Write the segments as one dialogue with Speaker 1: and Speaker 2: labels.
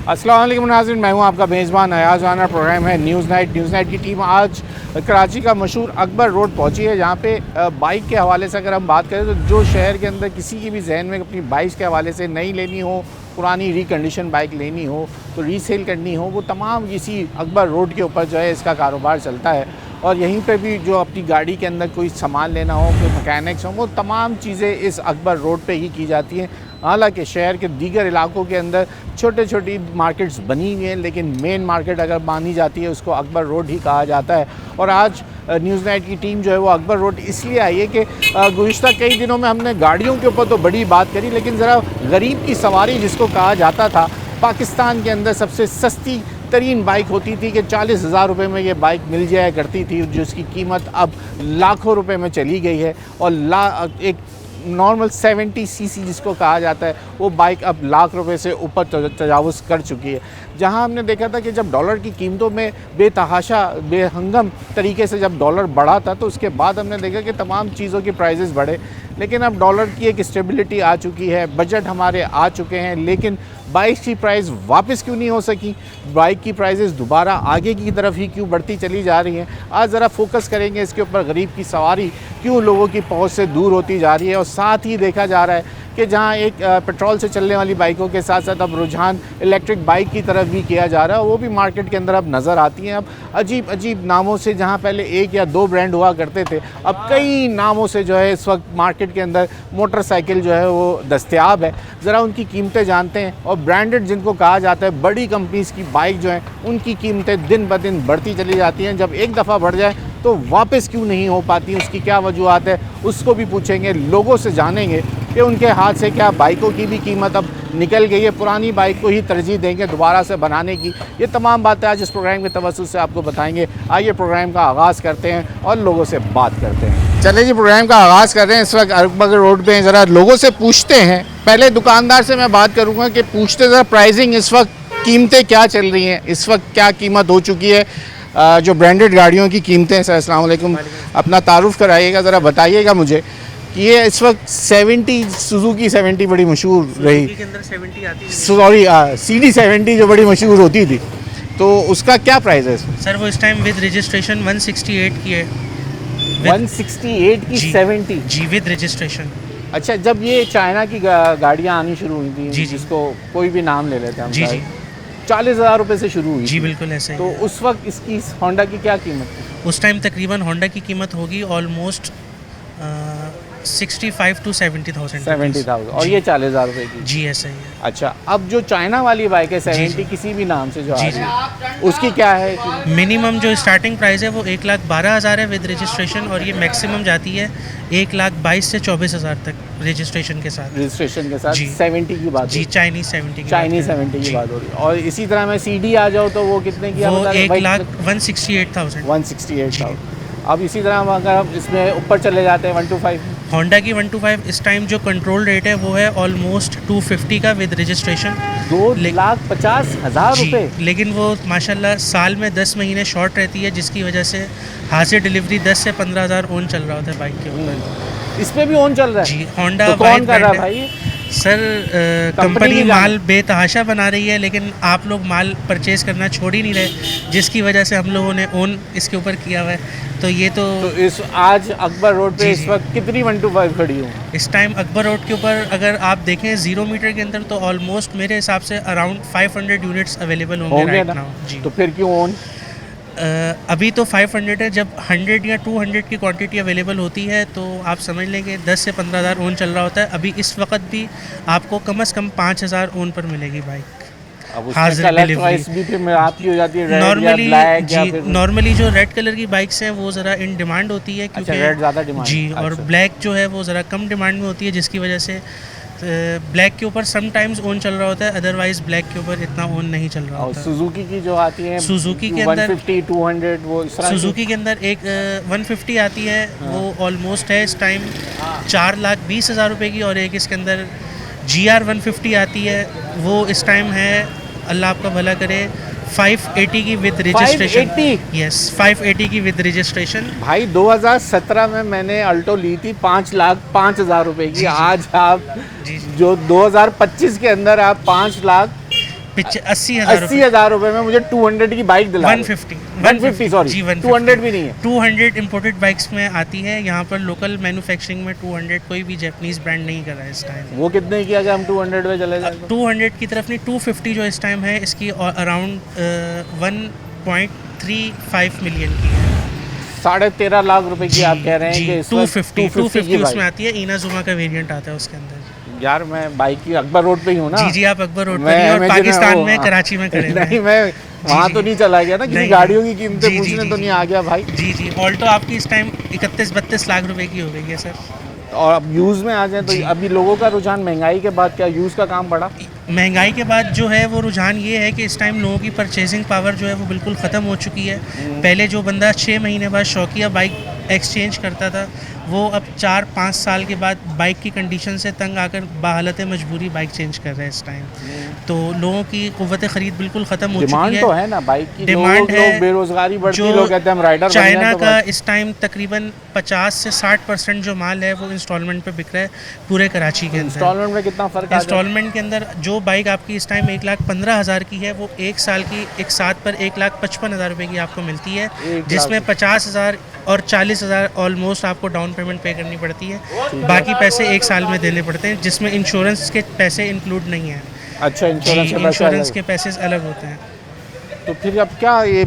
Speaker 1: अस्सलाम वालेकुम नाज़रीन, मैं हूं आपका मेज़बान अयाज राना। प्रोग्राम है न्यूज़ नाइट। न्यूज़ नाइट की टीम आज कराची का मशहूर अकबर रोड पहुंची है, जहां पे बाइक के हवाले से अगर हम बात करें तो जो शहर के अंदर किसी की भी जहन में अपनी बाइक के हवाले से नई लेनी हो, पुरानी रिकंडीशन बाइक लेनी हो, तो रीसेल करनी हो, वो तमाम इसी अकबर रोड के ऊपर जो है इसका कारोबार चलता है। और यहीं पे भी जो अपनी गाड़ी के अंदर कोई सामान लेना हो, कोई मैकेनिक्स हो, वो तमाम चीज़ें इस अकबर रोड पे ही की जाती हैं। हालांकि शहर के दीगर इलाकों के अंदर छोटे छोटी मार्केट्स बनी हुई हैं, लेकिन मेन मार्केट अगर मानी जाती है उसको अकबर रोड ही कहा जाता है। और आज न्यूज़ नाइट की टीम जो है वो अकबर रोड इसलिए आई है कि गुज़िश्ता कई दिनों में हमने गाड़ियों के ऊपर तो बड़ी बात करी, लेकिन ज़रा गरीब की सवारी जिसको कहा जाता था, पाकिस्तान के अंदर सबसे सस्ती तरीन बाइक होती थी कि 40,000 रुपये में ये बाइक मिल जाया करती थी, जिसकी कीमत अब लाखों रुपए में चली गई है। और एक नॉर्मल 70 सीसी जिसको कहा जाता है वो बाइक अब लाख रुपए से ऊपर तजावुज़ कर चुकी है। जहां हमने देखा था कि जब डॉलर की कीमतों में बेतहाशा बेहंगम तरीके से जब डॉलर बढ़ा था, तो उसके बाद हमने देखा कि तमाम चीज़ों के प्राइसेस बढ़े। लेकिन अब डॉलर की एक स्टेबिलिटी आ चुकी है, बजट हमारे आ चुके हैं, लेकिन बाइक की प्राइस वापस क्यों नहीं हो सकी? बाइक की प्राइसेस दोबारा आगे की तरफ ही क्यों बढ़ती चली जा रही हैं? आज ज़रा फोकस करेंगे इसके ऊपर, गरीब की सवारी क्यों लोगों की पहुंच से दूर होती जा रही है। और साथ ही देखा जा रहा है कि जहां एक पेट्रोल से चलने वाली बाइकों के साथ साथ अब रुझान इलेक्ट्रिक बाइक की तरफ भी किया जा रहा है, वो भी मार्केट के अंदर अब नज़र आती हैं। अब अजीब अजीब नामों से, जहां पहले एक या दो ब्रांड हुआ करते थे, अब कई नामों से जो है इस वक्त मार्केट के अंदर मोटरसाइकिल जो है वो दस्तयाब है। ज़रा उनकी कीमतें जानते हैं। और ब्रांडेड जिनको कहा जाता है, बड़ी कंपनीज़ की बाइक जो हैं उनकी कीमतें दिन ब दिन बढ़ती चली जाती हैं। जब एक दफ़ा बढ़ जाए तो वापस क्यों नहीं हो पाती, उसकी क्या वजूहत है, उसको भी पूछेंगे, लोगों से जानेंगे कि उनके हाथ से क्या बाइकों की भी कीमत अब निकल गई है, पुरानी बाइक को ही तरजीह देंगे दोबारा से बनाने की। ये तमाम बातें आज इस प्रोग्राम के तवज्जुह से आपको बताएंगे। आइए प्रोग्राम का आगाज़ करते हैं और लोगों से बात करते हैं। चलिए जी, प्रोग्राम का आगाज़ कर रहे हैं। इस वक्त अकबर रोड पे ज़रा लोगों से पूछते हैं। पहले दुकानदार से मैं बात करूँगा कि पूछते ज़रा प्राइसिंग, इस वक्त कीमतें क्या चल रही हैं, इस वक्त क्या कीमत हो चुकी है जो ब्रांडेड गाड़ियों की कीमतें। सर अस्सलाम वालेकुम, अपना तारुफ कराइएगा, ज़रा बताइएगा मुझे कि ये इस वक्त 70 सुजुकी 70 बड़ी मशहूर रही,
Speaker 2: के अंदर 70 आती है,
Speaker 1: सॉरी CD 70 जो बड़ी मशहूर होती थी, तो उसका क्या प्राइस है?
Speaker 2: सर वो इस टाइम विद रजिस्ट्रेशन 168 की है।
Speaker 1: 168 की 70?
Speaker 2: जी, विद रजिस्ट्रेशन।
Speaker 1: अच्छा, जब ये चाइना की गाड़ियाँ आनी शुरू हुई थी,
Speaker 2: जी,
Speaker 1: जिसको कोई भी नाम ले लेते हैं हम,
Speaker 2: जी जी
Speaker 1: 40,000 रुपये से शुरू हुई
Speaker 2: जी,
Speaker 1: थी।
Speaker 2: बिल्कुल ऐसे ही
Speaker 1: तो
Speaker 2: है।
Speaker 1: उस वक्त इसकी होंडा की क्या कीमत थी?
Speaker 2: उस टाइम तकरीबन होंडा की कीमत होगी ऑलमोस्ट 65 to 70,000।
Speaker 1: 70,000 और
Speaker 2: जी।
Speaker 1: ये 40,000 रुपये की?
Speaker 2: जी ऐसा ही है।
Speaker 1: अच्छा, अब जो चाइना वाली बाइक है 70
Speaker 2: जी।
Speaker 1: किसी भी नाम से जो आ
Speaker 2: जी,
Speaker 1: रही है, उसकी क्या है कीमत?
Speaker 2: मिनिमम जो स्टार्टिंग प्राइस है वो 1,12,000 है विद रजिस्ट्रेशन, और ये मैक्सिमम जाती है 1,22,000 से 24,000 तक रजिस्ट्रेशन के साथ।
Speaker 1: रजिस्ट्रेशन के साथ
Speaker 2: जी।
Speaker 1: 70 की बात
Speaker 2: जी,
Speaker 1: हो रही
Speaker 2: चाइनीज 70 की
Speaker 1: चाइनीज
Speaker 2: बात
Speaker 1: 70 की
Speaker 2: जी।
Speaker 1: बात हो रही है। और इसी तरह मैं CD आ जाऊँ तो वो कितने की?
Speaker 2: वो
Speaker 1: आप बता रहे हैं?
Speaker 2: 1,68,000।
Speaker 1: 168,000। अब इसी तरह हम अगर हम इसमें ऊपर चले जाते हैं 125,
Speaker 2: होंडा की 125 इस टाइम जो कंट्रोल रेट है वो है ऑलमोस्ट 250 का विद रजिस्ट्रेशन।
Speaker 1: 2,50,000
Speaker 2: जी,
Speaker 1: रुपये?
Speaker 2: लेकिन वो माशाल्लाह साल में 10 महीने शॉर्ट रहती है, जिसकी वजह से हाजिर डिलीवरी 10 से 15,000 ओन चल रहा होता है बाइक के ऊपर।
Speaker 1: इस पे भी ओन चल रहा है?
Speaker 2: जी, होंडा
Speaker 1: तो कौन कर रहा है भाई?
Speaker 2: सर
Speaker 1: कंपनी
Speaker 2: कंपनी
Speaker 1: की
Speaker 2: माल बेतहाशा बना रही है, लेकिन आप लोग माल परचेज़ करना छोड़ ही नहीं रहे, जिसकी वजह से हम लोगों ने ओन इसके ऊपर किया हुआ है। तो ये तो
Speaker 1: इस आज अकबर रोड पे
Speaker 2: जी,
Speaker 1: इस
Speaker 2: जी।
Speaker 1: वक्त कितनी 125 खड़ी हूँ?
Speaker 2: इस टाइम अकबर रोड के ऊपर अगर आप देखें 0 मीटर के अंदर तो ऑलमोस्ट मेरे हिसाब से अराउंड 500 यूनिट्स अवेलेबल होंगे
Speaker 1: होंगे
Speaker 2: राइट
Speaker 1: ना?
Speaker 2: नाउ। जी,
Speaker 1: तो फिर क्यों ओन?
Speaker 2: अभी तो 500 है, जब 100 या 200 की क्वांटिटी अवेलेबल होती है तो आप समझ लें कि 10 से 15,000 ओन चल रहा होता है। अभी इस वक्त भी आपको कम से कम 5,000 ओन पर मिलेगी बाइक।
Speaker 1: अब
Speaker 2: हाजिर
Speaker 1: उसमें कलर
Speaker 2: डिलीवरी।
Speaker 1: चॉइस भी फिर आपकी हो जाती है, रेड या
Speaker 2: नॉर्मली
Speaker 1: ब्लैक या
Speaker 2: जी,
Speaker 1: फिर?
Speaker 2: नॉर्मली जो रेड कलर की बाइक्स हैं वो ज़रा इन डिमांड होती है,
Speaker 1: अच्छा,
Speaker 2: क्योंकि
Speaker 1: रेड ज़्यादा डिमांड?
Speaker 2: जी, और
Speaker 1: अच्छा।
Speaker 2: ब्लैक जो है वो ज़रा कम डिमांड में होती है, जिसकी वजह से ब्लैक के ऊपर समटाइम्स ओन चल रहा होता है, अदरवाइज ब्लैक के ऊपर इतना ओन नहीं चल रहा
Speaker 1: और
Speaker 2: होता है।
Speaker 1: सुजुकी की जो आती है,
Speaker 2: सुजुकी के अंदर
Speaker 1: 150 200 वो इस तरह
Speaker 2: सुजुकी के अंदर एक 150 आती है, वो ऑलमोस्ट है इस टाइम 4,20,000 रुपये की, और एक इसके अंदर GR 150 आती है, वो इस टाइम है, अल्लाह आपका भला करे, 580 की विद रजिस्ट्रेशन।
Speaker 1: 580?
Speaker 2: यस, 580 की विद रजिस्ट्रेशन।
Speaker 1: भाई 2017 में मैंने अल्टो ली थी 5,05,000 रुपए की।
Speaker 2: जी, जी।
Speaker 1: आज आप
Speaker 2: जी, जी।
Speaker 1: जो 2025 के अंदर आप 5,00,000 80,000 रुपए में मुझे 200 की बाइक दिला 150 सॉरी
Speaker 2: जी
Speaker 1: 200 भी नहीं है।
Speaker 2: 200 इम्पोर्टेड बाइक्स में आती है। यहाँ पर लोकल मैन्युफैक्चरिंग में 200 कोई भी जापानीज ब्रांड नहीं कर रहा है इस टाइम।
Speaker 1: वो कितने की अगर हम 200 पे चले जाए?
Speaker 2: 200 की तरफ नहीं, 250 जो इस टाइम है इसकी अराउंड 1.35 मिलियन की है।
Speaker 1: 13.5 लाख रुपए की आप कह रहे हैं कि
Speaker 2: 250 उसमें आती है। इनाजुमा का वेरिएंट आता है उसके अंदर।
Speaker 1: यार मैं बाइक की अकबर रोड पे ही हूँ ना।
Speaker 2: जी आप अकबर रोड पे ही और पाकिस्तान में कराची में खड़े हैं।
Speaker 1: नहीं मैं वहाँ तो नहीं चला गया ना, किसी गाड़ियों की कीमतें पूछने तो नहीं आ गया भाई।
Speaker 2: जी ऑल्टो आपकी इस टाइम 31-32 लाख रुपए की हो गई है सर।
Speaker 1: और अब यूज़ में आ जाए तो अभी लोगों का रुझान महंगाई के बाद क्या यूज़ का काम बढ़ा?
Speaker 2: महंगाई के बाद जो है वो रुझान ये है कि इस टाइम लोगों की परचेजिंग पावर जो है वो बिल्कुल ख़त्म हो चुकी है। पहले जो बंदा 6 महीने बाद शौकिया बाइक एक्सचेंज करता था, वो अब 4-5 साल के बाद बाइक की कंडीशन से तंग आकर बहालत मजबूरी बाइक चेंज कर रहे हैं इस टाइम। तो लोगों की क़ुव्वत ख़रीद बिल्कुल ख़त्म हो चुकी है।
Speaker 1: डिमांड तो है ना बाइक की,
Speaker 2: डिमांड है,
Speaker 1: बेरोजगारी बढ़ती है, लोग कहते हैं हम राइडर बन
Speaker 2: चाइना
Speaker 1: तो
Speaker 2: का इस टाइम तकरीबन 50 से 60% जो माल है वो इंस्टॉलमेंट पे बिक रहा है पूरे कराची के अंदर।
Speaker 1: इंस्टॉलमेंट में कितना फ़र्क है?
Speaker 2: इंस्टॉलमेंट के अंदर जो बाइक आपकी इस टाइम 1,15,000 की है वो एक साल की एक साथ पर 1,55,000 रुपये की आपको मिलती है, जिसमें 50,000 और 40,000 ऑलमोस्ट आपको डाउन पेमेंट पे करनी पड़ती है। बाकी पैसे एक साल में देने पड़ते हैं, जिसमें इंश्योरेंस के पैसे इंक्लूड नहीं हैं।
Speaker 1: अच्छा,
Speaker 2: इंश्योरेंस के पैसे अलग होते हैं।
Speaker 1: तो फिर अब क्या ये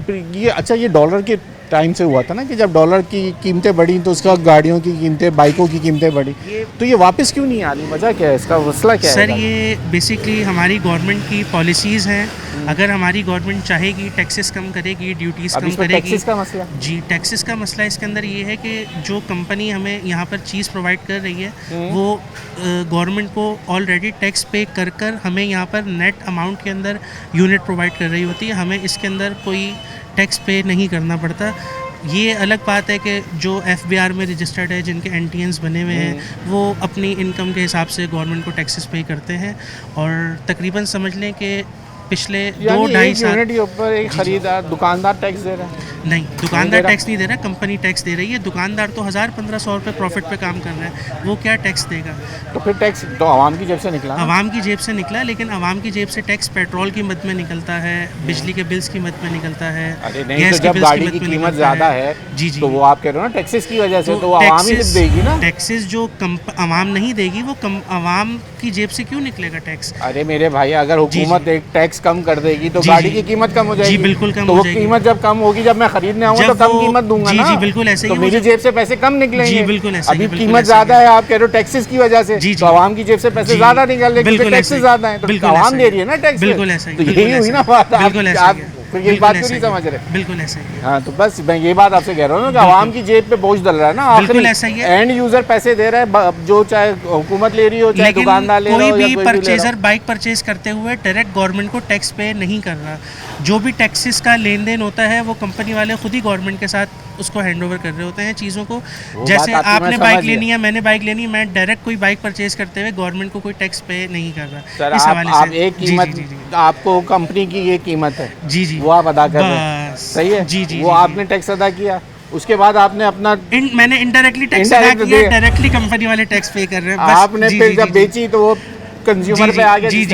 Speaker 1: अच्छा ये डॉलर के टाइम से हुआ था ना कि जब डॉलर की कीमतें बढ़ी तो उसका गाड़ियों की कीमतें, बाइकों की कीमतें बढ़ी, तो ये वापस क्यों नहीं आ रही? वजह क्या है इसका, मसला क्या है?
Speaker 2: सर ये बेसिकली हमारी गवर्नमेंट की पॉलिसीज़ हैं। अगर हमारी गवर्नमेंट चाहेगी टैक्सेस कम करेगी, ड्यूटीज़ कम करेगी।
Speaker 1: टैक्सेस का मसला?
Speaker 2: जी टैक्सेस का मसला इसके अंदर ये है कि जो कंपनी हमें यहाँ पर चीज़ प्रोवाइड कर रही है वो गवर्नमेंट को ऑलरेडी टैक्स पे कर कर हमें यहाँ पर नेट अमाउंट के अंदर यूनिट प्रोवाइड कर रही होती है। हमें इसके अंदर कोई टैक्स पे नहीं करना पड़ता। ये अलग बात है कि जो FBR में रजिस्टर्ड है, जिनके NTNs बने हुए हैं, वो अपनी इनकम के हिसाब से गवर्नमेंट को टैक्सेस पे करते हैं। और तकरीबन समझ लें कि पिछले 2-2.5 साल
Speaker 1: यूनिट के ऊपर एक खरीदार दुकानदार टैक्स दे रहा है?
Speaker 2: नहीं, दुकानदार टैक्स नहीं दे रहा, कंपनी टैक्स दे रही है। दुकानदार तो 1,000-1,500 रुपये प्रॉफिट पे काम कर रहा है, वो क्या टैक्स देगा?
Speaker 1: तो फिर टैक्स तो आवाम की जेब से निकला?
Speaker 2: आवाम की जेब से निकला, लेकिन आवाम की जेब से टैक्स पेट्रोल की मद में निकलता है, बिजली के बिल्स की मद में निकलता है,
Speaker 1: गैस की गाड़ी की कीमत ज़्यादा है।
Speaker 2: जी
Speaker 1: तो वो आप कह रहे हो ना टैक्सेस की वजह से, तो आवाम ही देगी ना टैक्सेस।
Speaker 2: जो आवाम नहीं देगी वो आवाम की जेब से क्यों निकलेगा टैक्स?
Speaker 1: अरे मेरे भाई, अगर हुकूमत एक टैक्स कम कर देगी तो गाड़ी की कीमत कम हो जाएगी।
Speaker 2: जी बिल्कुल कम
Speaker 1: तो
Speaker 2: हो जाएगी।
Speaker 1: कीमत जब कम होगी, जब मैं खरीदने आऊँगा तो कम कीमत दूंगा ना।
Speaker 2: जी बिल्कुल ऐसे ही।
Speaker 1: तो मेरी जेब से पैसे कम निकलेंगे।
Speaker 2: जी बिल्कुल ऐसे।
Speaker 1: अभी कीमत ज्यादा है, आप कह रहे हो टैक्सेस की वजह से, तो आवाम की जेब से पैसे ज्यादा निकल रहे क्योंकि टैक्सेस ज्यादा है, तो आवाम दे रही है ना टैक्स।
Speaker 2: बिल्कुल ऐसा ही।
Speaker 1: तो यही हुई ना बात। आप फिर ये बात क्यों नहीं समझ रहे?
Speaker 2: बिल्कुल ऐसा ही।
Speaker 1: हाँ, तो बस मैं ये बात आपसे कह रहा हूँ ना कि आवाम की जेब पे बोझ डल रहा है ना।
Speaker 2: बिल्कुल ऐसा ही है।
Speaker 1: एंड यूजर पैसे दे रहा है, जो चाहे हुकूमत ले रही हो चाहे दुकानदार ले रहा हो,
Speaker 2: कोई भी परचेजर बाइक परचेज करते हुए डायरेक्ट गवर्नमेंट को टैक्स पे नहीं कर रहा। जो भी टैक्सेस का लेन देन होता है वो कंपनी वाले खुद ही गवर्नमेंट के साथ उसको हैंड ओवर कर रहे होते हैं चीज़ों को। जैसे आपने बाइक लेनी है, मैंने बाइक लेनी है, मैं डायरेक्ट कोई बाइक परचेज करते हुए गवर्नमेंट को कोई टैक्स पे नहीं कर रहा।
Speaker 1: सर आप एक कीमत, आपको कंपनी की ये कीमत है,
Speaker 2: जी
Speaker 1: वो आप अदा कर रहे हैं, सही है। जी वो आपने टैक्स अदा किया, उसके बाद आपने अपना
Speaker 2: मैंने इनडायरेक्टली टैक्स अदा किया, डायरेक्टली कंपनी वाले टैक्स पे कर रहे हैं।
Speaker 1: आपने फिर जब बेची तो वो कंज्यूमर पे आ गया।
Speaker 2: जी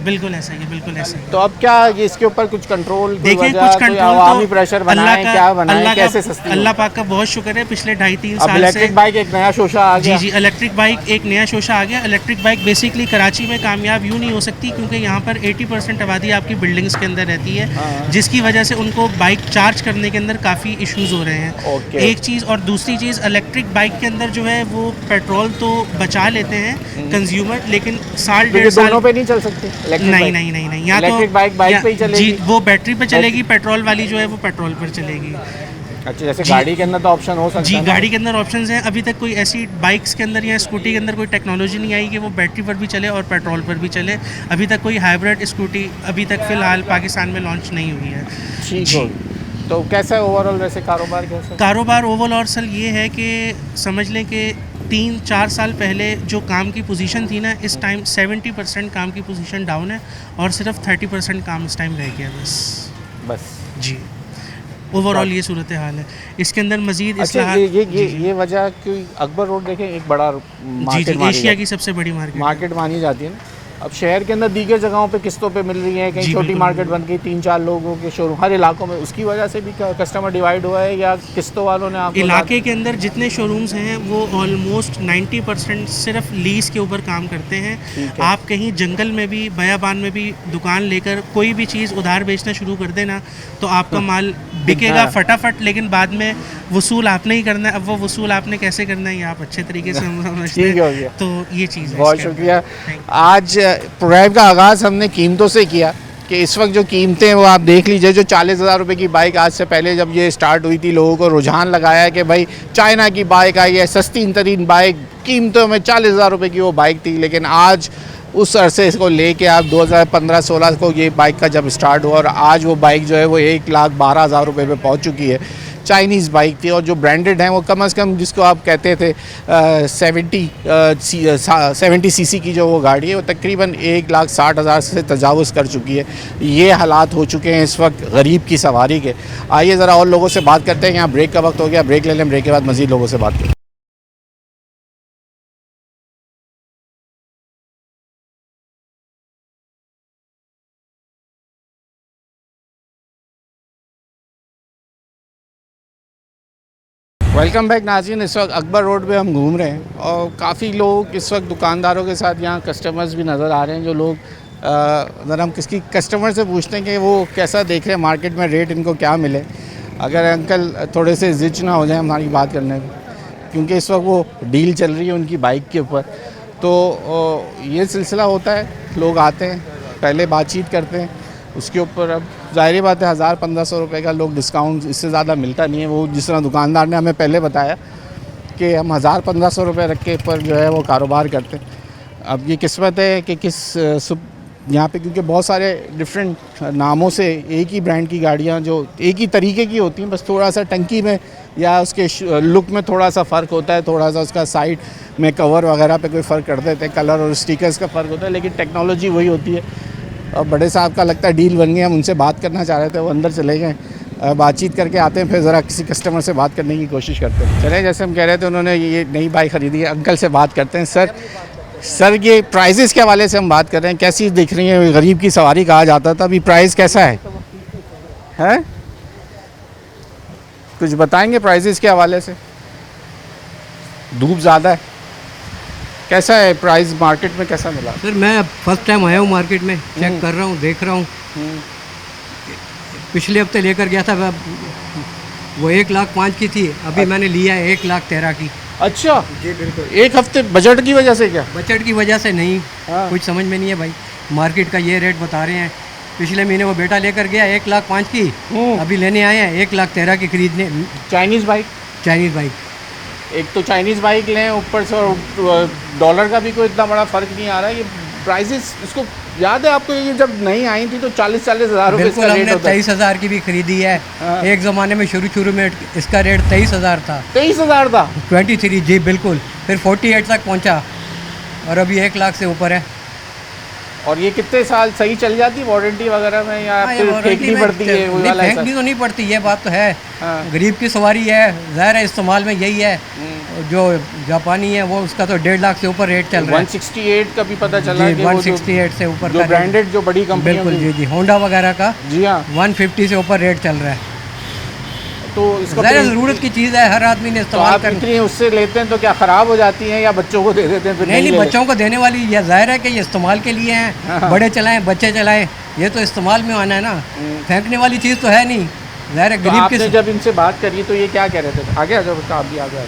Speaker 2: बिल्कुल ऐसा ही, बिल्कुल ऐसा ही।
Speaker 1: तो अब क्या इसके ऊपर कुछ कंट्रोल,
Speaker 2: देखिए कुछ कंट्रोल
Speaker 1: अवामी प्रेशर बनाएं, क्या बनाएं, कैसे सस्ती?
Speaker 2: अल्लाह पाक का बहुत शुक्र है, पिछले 2.5-3 साल से
Speaker 1: इलेक्ट्रिक बाइक एक नया शोशा आ गया।
Speaker 2: जी इलेक्ट्रिक बाइक एक नया शोशा आ गया। इलेक्ट्रिक बाइक बेसिकली कराची में कामयाब यूँ नहीं हो सकती क्योंकि यहाँ पर 80% आबादी आपकी बिल्डिंग्स के अंदर रहती है, जिसकी वजह से उनको बाइक चार्ज करने के अंदर काफ़ी इशूज़ हो रहे हैं। एक चीज़, और दूसरी चीज़ इलेक्ट्रिक बाइक के अंदर जो है वो पेट्रोल तो बचा लेते हैं कंज्यूमर, लेकिन 1.5 साल
Speaker 1: नहीं चल सकती।
Speaker 2: नहीं या तो
Speaker 1: इलेक्ट्रिक बाइक पे ही चलेगी।
Speaker 2: जी वो बैटरी पे चलेगी, पेट्रोल वाली जो है वो पेट्रोल पर चलेगी।
Speaker 1: अच्छा, जैसे गाड़ी के अंदर तो ऑप्शन हो सकता है।
Speaker 2: जी गाड़ी के अंदर ऑप्शंस हैं। अभी तक कोई ऐसी बाइक्स के अंदर या स्कूटी के अंदर कोई टेक्नोलॉजी नहीं आई कि वो बैटरी पर भी चले और पेट्रोल पर भी चले। अभी तक कोई हाइब्रिड स्कूटी अभी तक फ़िलहाल पाकिस्तान में लॉन्च नहीं हुई है।
Speaker 1: ठीक है। तो कैसा है ओवरऑल वैसे कारोबार? कैसा
Speaker 2: कारोबार ओवरऑल सर ये है कि समझ लें कि 3-4 साल पहले जो काम की पोजीशन थी ना, इस टाइम 70% काम की पोजीशन डाउन है और सिर्फ 30% काम इस टाइम रह गया बस। जी ओवरऑल ये सूरत हाल है। इसके अंदर मजीद
Speaker 1: ये वजह क्यों? अकबर रोड देखें, एक बड़ा मार्केट,
Speaker 2: एशिया की सबसे बड़ी मार्केट
Speaker 1: मानी जाती है ना। अब शहर के अंदर दीगर जगहों पे किस्तों पे मिल रही है, कहीं
Speaker 2: जी,
Speaker 1: छोटी
Speaker 2: बिल्कुल,
Speaker 1: मार्केट बन गई, 3-4 लोगों के शोरूम हर इलाकों में, उसकी वजह से भी कस्टमर डिवाइड हुआ है या किस्तों वालों ने आपको
Speaker 2: इलाके के अंदर जितने शोरूम्स हैं वो ऑलमोस्ट 90% सिर्फ लीज के ऊपर काम करते हैं।
Speaker 1: ठीक है।
Speaker 2: आप कहीं जंगल में भी, बयाबान में भी दुकान लेकर कोई भी चीज़ उधार बेचना शुरू कर देना तो आपका माल बिकेगा
Speaker 1: हाँ।
Speaker 2: फटाफट, लेकिन बाद में वसूल आपने ही करना है। अब वो वसूल आपने कैसे करना है ये आप अच्छे तरीके से समझते
Speaker 1: ठीक हो
Speaker 2: हैं।
Speaker 1: गया।
Speaker 2: तो ये चीज़ है
Speaker 1: बहुत
Speaker 2: इसके अंदर।
Speaker 1: शुक्रिया।
Speaker 2: Thank you।
Speaker 1: आज प्रोग्राम का आगाज़ हमने कीमतों से किया कि इस वक्त जो कीमतें वो आप देख लीजिए, जो 40,000 रुपये की बाइक आज से पहले जब ये स्टार्ट हुई थी लोगों को रुझान लगाया कि भाई चाइना की बाइक आई है, सस्ती तरीन बाइक, कीमतों में 40,000 रुपये की वो बाइक थी। लेकिन आज उस अरसे को लेके आप 2015-16 को ये बाइक का जब स्टार्ट हुआ और आज वो बाइक जो है वो 1,12,000 रुपये पे पहुँच चुकी है। चाइनीज़ बाइक थी और जो ब्रांडेड हैं वो कम से कम जिसको आप कहते थे 70 सीसी की जो वो गाड़ी है वो तकरीबन 1,60,000 से तजावुज़ कर चुकी है। ये हालात हो चुके हैं इस वक्त गरीब की सवारी के। आइए ज़रा और लोगों से बात करते हैं, यहाँ ब्रेक का वक्त हो गया, ब्रेक ले लें, ब्रेक के बाद मज़ीद लोगों से बात करें। वेलकम बैक नाज़रीन। इस वक्त अकबर रोड पे हम घूम रहे हैं और काफ़ी लोग इस वक्त दुकानदारों के साथ यहाँ कस्टमर्स भी नज़र आ रहे हैं। जो लोग ज़रा हम किसी कस्टमर से पूछते हैं कि वो कैसा देख रहे हैं मार्केट में, रेट इनको क्या मिले। अगर अंकल थोड़े से जिच ना हो जाए हमारी बात करने में, क्योंकि इस वक्त वो डील चल रही है उनकी बाइक के ऊपर, तो ये सिलसिला होता है। लोग आते हैं, पहले बातचीत करते हैं, उसके ऊपर अब ज़ाहिर बात है 1,000-1,500 रुपये का लोग डिस्काउंट, इससे ज़्यादा मिलता नहीं है। वो जिस तरह दुकानदार ने हमें पहले बताया कि हम 1,000-1,500 रुपये रख के पर जो है वो कारोबार करते हैं। अब ये किस्मत है कि यहाँ पे, क्योंकि बहुत सारे डिफरेंट नामों से एक ही ब्रांड की गाड़ियाँ जो एक ही तरीके की होती हैं, बस थोड़ा सा टंकी में या उसके लुक में थोड़ा सा फ़र्क होता है, थोड़ा सा उसका साइड में कवर वगैरह पे कोई फ़र्क कर देते हैं, कलर और स्टिकर्स का फ़र्क होता है, लेकिन टेक्नोलॉजी वही होती है। और बड़े साहब का लगता है डील बन गया, हम उनसे बात करना चाह रहे थे, वो अंदर चले गए। बातचीत करके आते हैं, फिर ज़रा किसी कस्टमर से बात करने की कोशिश करते हैं। चले, जैसे हम कह रहे थे उन्होंने ये नई बाइक ख़रीदी है, अंकल से बात करते हैं। सर ये प्राइजेस के हवाले से हम बात कर रहे हैं, कैसी दिख रही है? गरीब की सवारी कहा जाता था, अभी प्राइस कैसा है? हैं कुछ बताएंगे प्राइजेस के हवाले से? धूप ज़्यादा है, कैसा है प्राइस मार्केट में, कैसा मिला?
Speaker 3: सर मैं फर्स्ट टाइम आया हूँ मार्केट में, चेक कर रहा हूँ, देख रहा हूँ। पिछले हफ्ते लेकर गया था, वो 1,05,000 की थी, अभी मैंने लिया है 1,13,000 की।
Speaker 1: अच्छा
Speaker 3: जी बिल्कुल।
Speaker 1: एक हफ्ते बजट की वजह से? क्या
Speaker 3: बजट की वजह से नहीं,
Speaker 1: हाँ।
Speaker 3: कुछ समझ में नहीं है भाई, मार्केट का ये रेट बता रहे हैं। पिछले महीने वो बेटा लेकर गया 1,05,000 की, अभी लेने आए हैं 1,13,000 की खरीदने।
Speaker 1: Chinese bike?
Speaker 3: Chinese bike.
Speaker 1: एक तो चाइनीज़ बाइक लें, ऊपर से और डॉलर का भी कोई इतना बड़ा फ़र्क नहीं आ रहा है। ये प्राइसेस, इसको याद है आपको, ये जब नहीं आई थी तो 40-40 हज़ार रुपये
Speaker 3: बिल्कुल, हमने 23,000 की भी खरीदी है।
Speaker 1: हाँ।
Speaker 3: एक ज़माने में शुरू में इसका रेट 23,000 था।
Speaker 1: 23,000 था?
Speaker 3: 23, जी बिल्कुल। फिर 48 तक पहुंचा और अभी 1,00,000 से ऊपर है।
Speaker 1: और ये कितने साल सही चल जाती है वारंटी वगैरह में, या फिर फेंकनी पड़ती है? वही वाला
Speaker 3: फेंकनी तो नहीं पड़ती, ये बात तो है।
Speaker 1: हाँ।
Speaker 3: गरीब की सवारी है, ज़ाहिर है इस्तेमाल में यही है। जो जापानी है वो उसका तो 1,50,000 से ऊपर रेट चल रहा है।
Speaker 1: 168 का भी पता चला
Speaker 3: जी,
Speaker 1: कि वो
Speaker 3: 168 से ऊपर
Speaker 1: जो
Speaker 3: का
Speaker 1: ब्रांडेड जो बड़ी कंपनी,
Speaker 3: बिल्कुल जी जी, होंडा वगैरह का।
Speaker 1: जी हाँ,
Speaker 3: 150 से ऊपर रेट चल रहा है।
Speaker 1: तो इसका
Speaker 3: ज़ाहिर ज़रूरत की चीज़ है, हर आदमी ने
Speaker 1: तो
Speaker 3: इस्तेमाल
Speaker 1: आप
Speaker 3: करनी।
Speaker 1: इतनी उससे लेते हैं तो क्या ख़राब हो जाती हैं या बच्चों को दे देते हैं? फिर
Speaker 3: नहीं,
Speaker 1: ले
Speaker 3: बच्चों को देने वाली, ये ज़ाहिर है कि ये इस्तेमाल के लिए हैं।
Speaker 1: हाँ।
Speaker 3: बड़े चलाएं, बच्चे चलाएं, ये तो इस्तेमाल में आना है ना, फेंकने वाली चीज़ तो है नहीं। ज़ाहिर है
Speaker 1: तो
Speaker 3: गरीब
Speaker 1: आपने
Speaker 3: की।
Speaker 1: जब इनसे बात करी तो ये क्या कह रहे थे? आगे आ जाओ, आप भी आगे।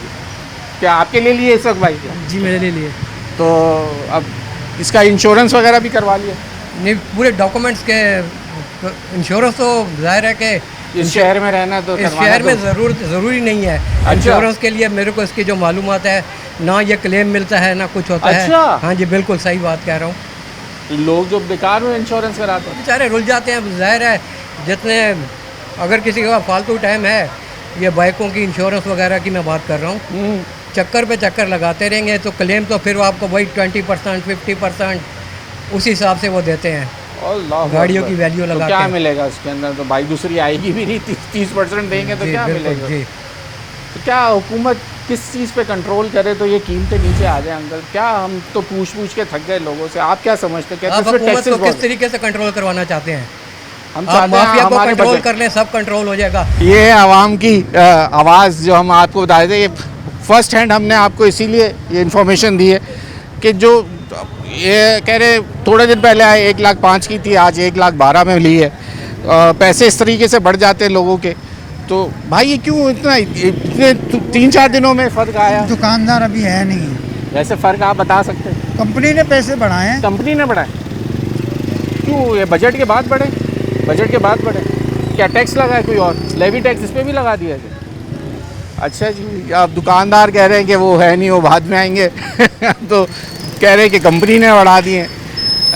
Speaker 1: क्या आपके लिए लिए इस वक्त बाइक?
Speaker 3: जी मेरे लिए।
Speaker 1: तो अब इसका इंश्योरेंस वगैरह भी करवा लिया?
Speaker 3: नहीं, पूरे डॉक्यूमेंट्स के इंश्योरेंस तो ज़ाहिर है कि
Speaker 1: इस शहर में रहना तो
Speaker 3: इस शहर में ज़रूरी नहीं है।
Speaker 1: अच्छा।
Speaker 3: इंश्योरेंस के लिए मेरे को इसकी जो मालूमात है ना, ये क्लेम मिलता है ना कुछ होता
Speaker 1: अच्छा।
Speaker 3: है। हाँ जी बिल्कुल सही बात कह रहा हूँ।
Speaker 1: लोग जो बेकार में इंश्योरेंस कराते हैं
Speaker 3: बेचारे रुल जाते हैं। ज़ाहिर है जितने, अगर किसी के पास फालतू टाइम है, ये बाइकों की इंश्योरेंस वगैरह की मैं बात कर रहा हूँ, चक्कर पे चक्कर लगाते रहेंगे तो क्लेम तो फिर वो आपको वही 20%, 50% उस हिसाब से वो देते हैं।
Speaker 1: अल्लाह
Speaker 3: गाड़ियों
Speaker 1: अकबर।
Speaker 3: की वैल्यू
Speaker 1: तो
Speaker 3: लगा
Speaker 1: क्या
Speaker 3: के।
Speaker 1: मिलेगा उसके अंदर? तो बाइक दूसरी आएगी भी नहीं, 30% देंगे तो
Speaker 3: जी
Speaker 1: क्या
Speaker 3: बिल्कुल
Speaker 1: मिलेगा?
Speaker 3: जी।
Speaker 1: तो क्या हुकूमत किस चीज़ पे कंट्रोल करें तो ये कीमतें नीचे आ जाए अंकल? क्या हम तो पूछ के थक गए लोगों से, आप क्या समझते हैं?
Speaker 3: आप हुकूमत को किस तरीके से कंट्रोल करवाना चाहते हैं?
Speaker 1: हम
Speaker 3: आप
Speaker 1: चाहते हैं
Speaker 3: माफिया को
Speaker 1: हमारे
Speaker 3: कंट्रोल
Speaker 1: बजट,
Speaker 3: कर लें, सब कंट्रोल हो जाएगा।
Speaker 1: ये है आवाम की आवाज़ जो हम आपको बता दें। ये फर्स्ट हैंड हमने आपको इसीलिए ये इन्फॉर्मेशन दी है कि जो ये कह रहे थोड़े दिन पहले आए 1,05,000 की थी, आज 1,12,000 में ली है। पैसे इस तरीके से बढ़ जाते हैं लोगों के, तो भाई ये क्यों इतने 3-4 दिनों में फ़र्क आया?
Speaker 4: दुकानदार अभी है नहीं,
Speaker 1: वैसे फ़र्क आप बता सकते हैं?
Speaker 4: कंपनी ने पैसे बढ़ाए हैं।
Speaker 1: कंपनी ने बढ़ाए, क्यों? ये बजट के बाद बढ़े? बजट के बाद बढ़े क्या? टैक्स लगा है कोई और? लेवी टैक्स इस पर भी लगा दिया है? अच्छा जी, आप दुकानदार कह रहे हैं कि वो है नहीं, वो बाद में आएंगे तो कह रहे हैं कि कंपनी ने बढ़ा दिए।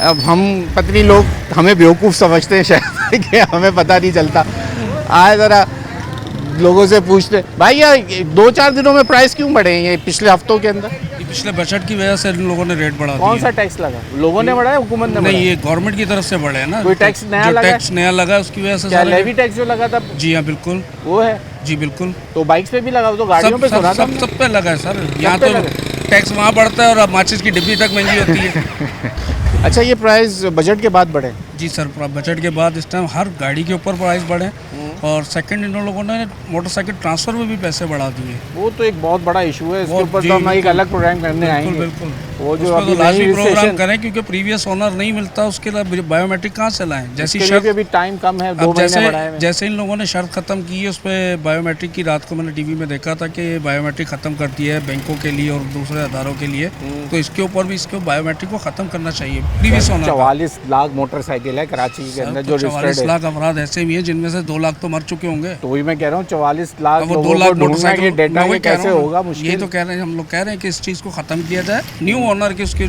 Speaker 1: अब हम पत्नी लोग हमें बेवकूफ़ समझते हैं शायद कि हमें पता नहीं चलता। आए ज़रा लोगों से पूछते, भाई यार 2-4 दिनों में प्राइस क्यों बढ़े हैं ये पिछले हफ्तों के अंदर?
Speaker 5: पिछले बजट की वजह से इन लोगों ने रेट बढ़ा
Speaker 1: कौन
Speaker 5: दिया।
Speaker 1: सा टैक्स लगा? लोगों ने बढ़ाया, हुकूमत ने बढ़ाया?
Speaker 5: नहीं, ये गवर्नमेंट की तरफ से बढ़े हैं ना।
Speaker 1: कोई टैक्स नया
Speaker 5: जो
Speaker 1: लगा है?
Speaker 5: टैक्स नया लगा है उसकी वजह से
Speaker 1: क्या
Speaker 5: सारे-
Speaker 1: लेवी टैक्स जो लगा था
Speaker 5: जी हाँ बिल्कुल,
Speaker 1: वो है?
Speaker 5: जी बिल्कुल।
Speaker 1: तो बाइक्स पे भी लगा, वो तो गाड़ियों पे सुना था
Speaker 5: सब
Speaker 1: हमने।
Speaker 5: सब पे लगा है सर। यहाँ
Speaker 1: पे
Speaker 5: तो
Speaker 1: लगा।
Speaker 5: टैक्स वहाँ बढ़ता है और अब माचिस की डिब्बी तक महंगी होती है।
Speaker 1: अच्छा, ये प्राइस बजट के बाद बढ़े?
Speaker 5: जी सर, बजट के बाद इस टाइम हर गाड़ी के ऊपर प्राइस बढ़े और सेकंड इन लोगों ने मोटरसाइकिल ट्रांसफर में भी पैसे बढ़ा दिए।
Speaker 1: वो तो एक बहुत बड़ा इशू है, इसके
Speaker 5: बहुत-
Speaker 1: ऊपर
Speaker 5: जी,
Speaker 1: तो हम एक
Speaker 5: बिल्कुल।
Speaker 1: अलग प्रोग्राम करने आएंगे।
Speaker 5: बिल्कुल
Speaker 1: वो जो
Speaker 5: उस पर
Speaker 1: अभी
Speaker 5: तो लाजमी
Speaker 1: नई
Speaker 5: प्रोग्राम
Speaker 1: रजिस्ट्रेशन,
Speaker 5: करें क्योंकि प्रीवियस ओनर नहीं मिलता, उसके लिए बायोमेट्रिक कहाँ से लाएं? जैसी
Speaker 1: इसके लिए भी
Speaker 5: शर्त
Speaker 1: अभी टाइम कम है, 2
Speaker 5: अब
Speaker 1: महीने बढ़ाए हुए हैं।
Speaker 5: जैसे इन लोगों ने शर्त ख़त्म की है उस पर बायोमेट्रिक की, रात को मैंने टीवी में देखा था कि बायोमेट्रिक ख़त्म कर दिया है बैंकों के लिए और दूसरे अदारों के लिए, तो इसके ऊपर भी इसको बायोमेट्रिक को ख़त्म करना चाहिए। प्रीवियस ओनर
Speaker 1: 44 लाख मोटरसाइकिल है कराची के अंदर जो
Speaker 5: 44
Speaker 1: रजिस्टर्ड है,
Speaker 5: लाख अफराद ऐसे भी हैं जिनमें से 2 लाख तो मर चुके होंगे।
Speaker 1: तो वही मैं कह रहा हूँ 44 लाख
Speaker 5: अब वो
Speaker 1: लोगों
Speaker 5: 2
Speaker 1: को
Speaker 5: लाख
Speaker 1: ढूंढना, ये
Speaker 5: मोटरसाइकिल
Speaker 1: डेटा
Speaker 5: मैं वही
Speaker 1: ये
Speaker 5: कह
Speaker 1: कैसे
Speaker 5: रहा हूँ।
Speaker 1: होगा?
Speaker 5: यही
Speaker 1: मुश्किल
Speaker 5: तो कह रहे हैं, हम लोग कह रहे हैं कि इस चीज़ को ख़त्म किया जाए, न्यू ओनर की उसकी